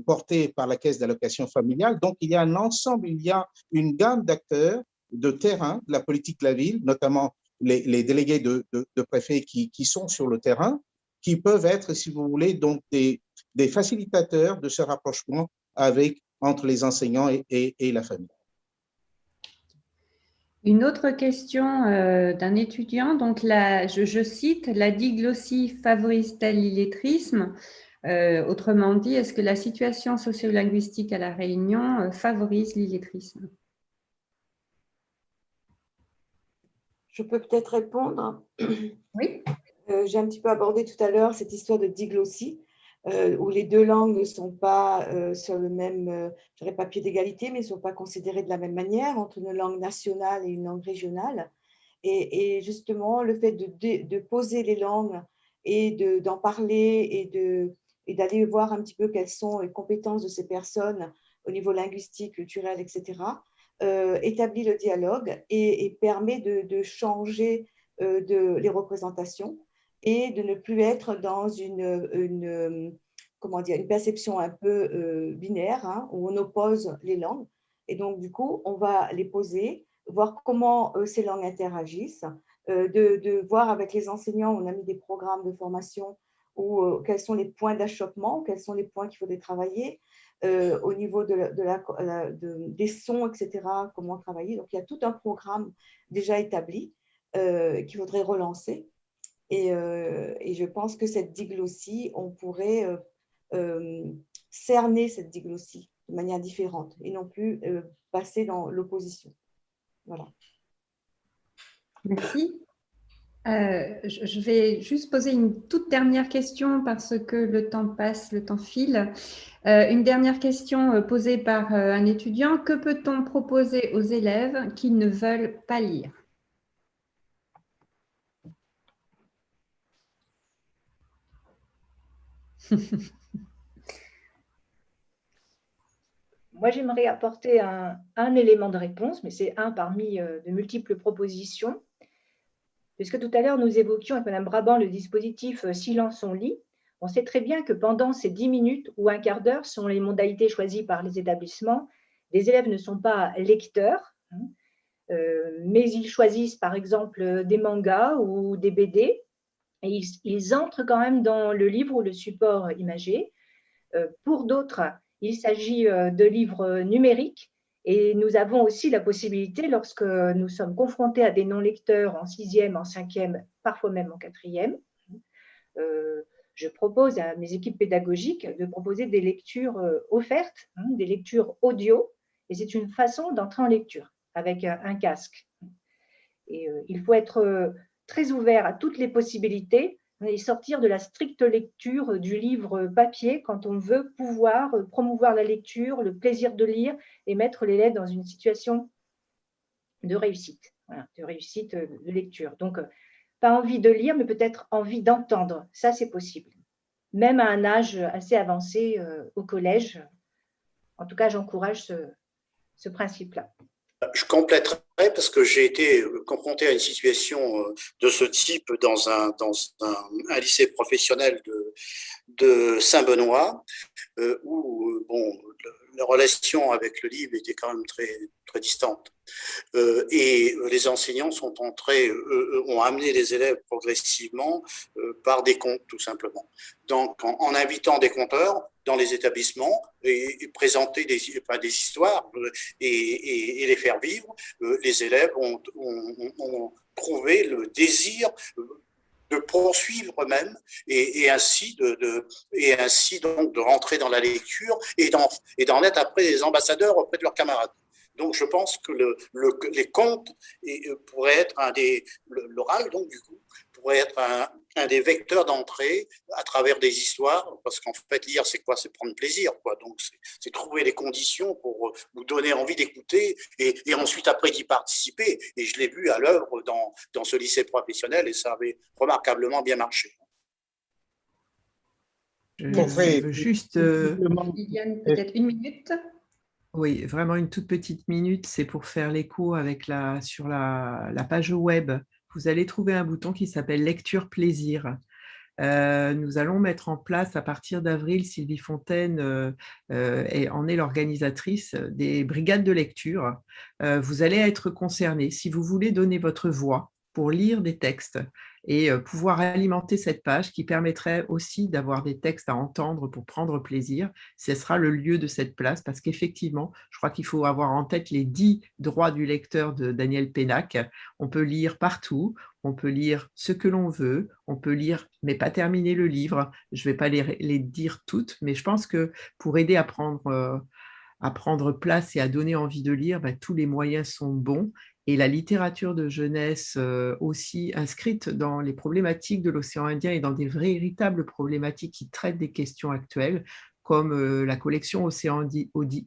portées par la Caisse d'allocation familiale. Donc, il y a un ensemble, il y a une gamme d'acteurs de terrain, de la politique de la ville, notamment les délégués de préfets qui sont sur le terrain, qui peuvent être, si vous voulez, donc des facilitateurs de ce rapprochement entre les enseignants et la famille. Une autre question d'un étudiant, donc je cite, la diglossie favorise-t-elle l'illettrisme? Autrement dit, est-ce que la situation sociolinguistique à La Réunion favorise l'illettrisme? Je peux peut-être répondre. Oui. J'ai un petit peu abordé tout à l'heure cette histoire de diglossie, où les deux langues ne sont pas sur le même, je dirais pas pied d'égalité, mais ne sont pas considérées de la même manière entre une langue nationale et une langue régionale. Et justement, le fait de poser les langues et d'en parler et d'aller voir un petit peu quelles sont les compétences de ces personnes au niveau linguistique, culturel, etc., établit le dialogue et permet de changer les représentations et de ne plus être dans une perception un peu binaire, hein, où on oppose les langues. Et donc, du coup, on va les poser, voir comment ces langues interagissent, de voir avec les enseignants, on a mis des programmes de formation où quels sont les points d'achoppement, quels sont les points qu'il faudrait travailler, au niveau des sons, etc., comment travailler. Donc, il y a tout un programme déjà établi qu'il faudrait relancer. Et je pense que cette diglossie, on pourrait cerner cette diglossie de manière différente et non plus passer dans l'opposition. Voilà. Merci. Je vais juste poser une toute dernière question parce que le temps passe, le temps file. Une dernière question posée par un étudiant. Que peut-on proposer aux élèves qui ne veulent pas lire? Moi, j'aimerais apporter un élément de réponse, mais c'est un parmi de multiples propositions. Puisque tout à l'heure, nous évoquions avec Mme Brabant le dispositif Silence on lit. On sait très bien que pendant ces 10 minutes ou un quart d'heure sont les modalités choisies par les établissements. Les élèves ne sont pas lecteurs, mais ils choisissent par exemple des mangas ou des BD et ils entrent quand même dans le livre ou le support imagé. Pour d'autres, il s'agit de livres numériques. Et nous avons aussi la possibilité, lorsque nous sommes confrontés à des non-lecteurs en 6e, en 5e, parfois même en 4e, je propose à mes équipes pédagogiques de proposer des lectures offertes, des lectures audio, et c'est une façon d'entrer en lecture avec un casque. Et il faut être très ouvert à toutes les possibilités et sortir de la stricte lecture du livre papier quand on veut pouvoir promouvoir la lecture, le plaisir de lire et mettre l'élève dans une situation de réussite, voilà, de réussite de lecture. Donc, pas envie de lire, mais peut-être envie d'entendre. Ça, c'est possible. Même à un âge assez avancé au collège. En tout cas, j'encourage ce principe-là. Je compléterai parce que j'ai été confronté à une situation de ce type dans un lycée professionnel de Saint-Benoît, où bon, la relation avec le livre était quand même très, très distante. Et les enseignants ont amené les élèves progressivement par des contes, tout simplement. Donc, en invitant des conteurs dans les établissements et présenter des histoires et les faire vivre, les élèves ont trouvé le désir de poursuivre eux-mêmes et ainsi donc de rentrer dans la lecture et d'en être après des ambassadeurs auprès de leurs camarades. Donc, je pense que les contes pourraient être l'oral, donc, du coup, pourrait être un des vecteurs d'entrée à travers des histoires, parce qu'en fait, lire, c'est quoi? C'est prendre plaisir, quoi. Donc, c'est trouver les conditions pour vous donner envie d'écouter et ensuite, après, d'y participer. Et je l'ai vu à l'œuvre dans ce lycée professionnel et ça avait remarquablement bien marché. Je veux juste… Liliane, peut-être une minute. Oui, vraiment une toute petite minute. C'est pour faire l'écho avec sur la page web. Vous allez trouver un bouton qui s'appelle Lecture Plaisir. Nous allons mettre en place à partir d'avril, Sylvie Fontaine en est l'organisatrice des brigades de lecture. Vous allez être concernés si vous voulez donner votre voix pour lire des textes et pouvoir alimenter cette page qui permettrait aussi d'avoir des textes à entendre pour prendre plaisir. Ce sera le lieu de cette place parce qu'effectivement, je crois qu'il faut avoir en tête les 10 droits du lecteur de Daniel Pénac. On peut lire partout, on peut lire ce que l'on veut, on peut lire mais pas terminer le livre. Je ne vais pas les dire toutes, mais je pense que pour aider à prendre place et à donner envie de lire, tous les moyens sont bons. Et la littérature de jeunesse aussi inscrite dans les problématiques de l'océan Indien et dans des véritables problématiques qui traitent des questions actuelles, comme la collection Océan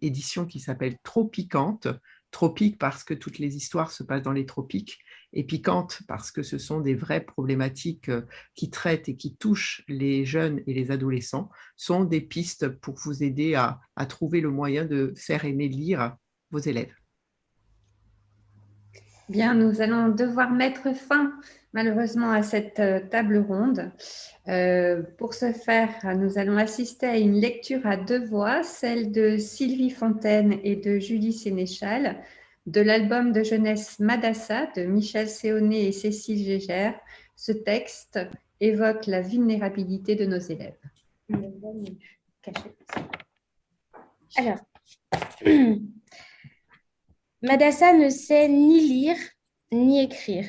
Édition qui s'appelle Tropicante, tropique parce que toutes les histoires se passent dans les tropiques, et piquante parce que ce sont des vraies problématiques qui traitent et qui touchent les jeunes et les adolescents, sont des pistes pour vous aider à trouver le moyen de faire aimer lire vos élèves. Bien, nous allons devoir mettre fin malheureusement à cette table ronde. Pour ce faire, nous allons assister à une lecture à 2 voix, celle de Sylvie Fontaine et de Julie Sénéchal, de l'album de jeunesse Madassa de Michel Séonnet et Cécile Gégère. Ce texte évoque la vulnérabilité de nos élèves. Alors, Madassa ne sait ni lire ni écrire.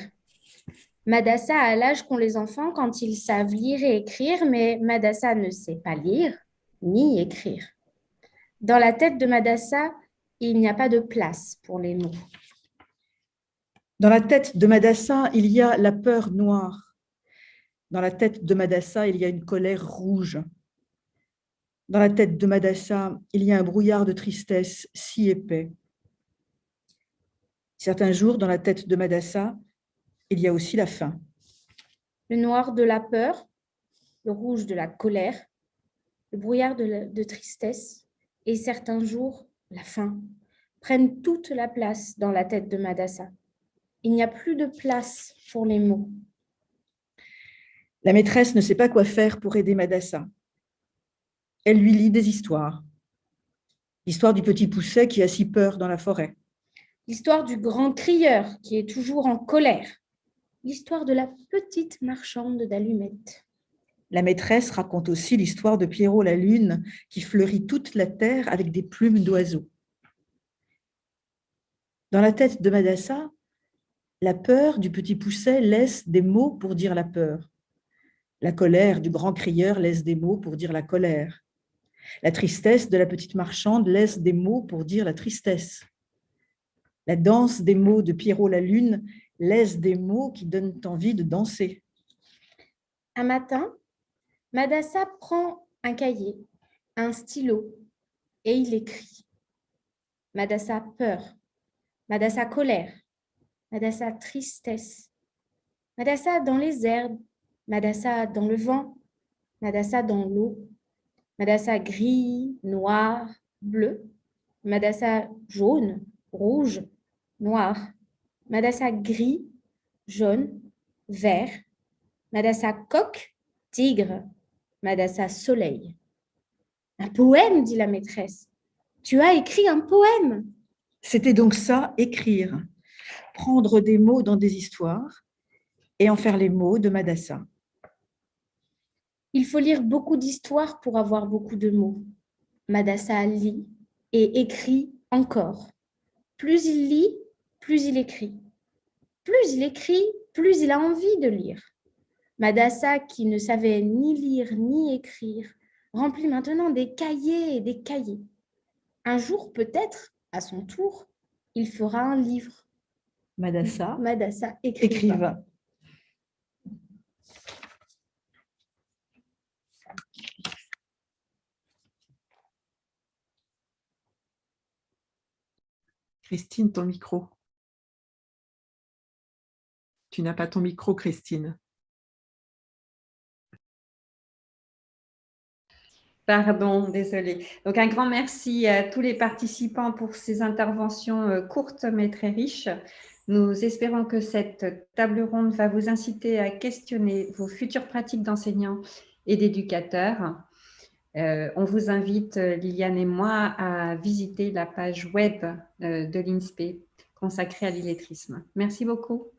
Madassa a l'âge qu'ont les enfants quand ils savent lire et écrire, mais Madassa ne sait pas lire ni écrire. Dans la tête de Madassa, il n'y a pas de place pour les mots. Dans la tête de Madassa, il y a la peur noire. Dans la tête de Madassa, il y a une colère rouge. Dans la tête de Madassa, il y a un brouillard de tristesse si épais. Certains jours, dans la tête de Madassa, il y a aussi la faim. Le noir de la peur, le rouge de la colère, le brouillard de tristesse et certains jours, la faim, prennent toute la place dans la tête de Madassa. Il n'y a plus de place pour les mots. La maîtresse ne sait pas quoi faire pour aider Madassa. Elle lui lit des histoires. L'histoire du petit pousset qui a si peur dans la forêt. L'histoire du grand crieur qui est toujours en colère. L'histoire de la petite marchande d'allumettes. La maîtresse raconte aussi l'histoire de Pierrot la Lune qui fleurit toute la terre avec des plumes d'oiseaux. Dans la tête de Madassa, la peur du petit pousset laisse des mots pour dire la peur. La colère du grand crieur laisse des mots pour dire la colère. La tristesse de la petite marchande laisse des mots pour dire la tristesse. La danse des mots de Pierrot la Lune laisse des mots qui donnent envie de danser. Un matin, Madassa prend un cahier, un stylo, et il écrit. Madassa peur, Madassa colère, Madassa tristesse, Madassa dans les herbes, Madassa dans le vent, Madassa dans l'eau, Madassa gris, noir, bleu, Madassa jaune, rouge, noir, Madassa gris, jaune, vert, Madassa coq, tigre, Madassa soleil. Un poème, dit la maîtresse. Tu as écrit un poème. C'était donc ça, écrire. Prendre des mots dans des histoires et en faire les mots de Madassa. Il faut lire beaucoup d'histoires pour avoir beaucoup de mots. Madassa lit et écrit encore. Plus il lit, plus il écrit. Plus il écrit, plus il a envie de lire. Madassa, qui ne savait ni lire ni écrire, remplit maintenant des cahiers et des cahiers. Un jour, peut-être, à son tour, il fera un livre. Madassa écrivain. Christine, ton micro. Tu n'as pas ton micro, Christine. Pardon, désolée. Donc, un grand merci à tous les participants pour ces interventions courtes mais très riches. Nous espérons que cette table ronde va vous inciter à questionner vos futures pratiques d'enseignants et d'éducateurs. On vous invite, Liliane et moi, à visiter la page web de l'INSPE consacrée à l'illettrisme. Merci beaucoup.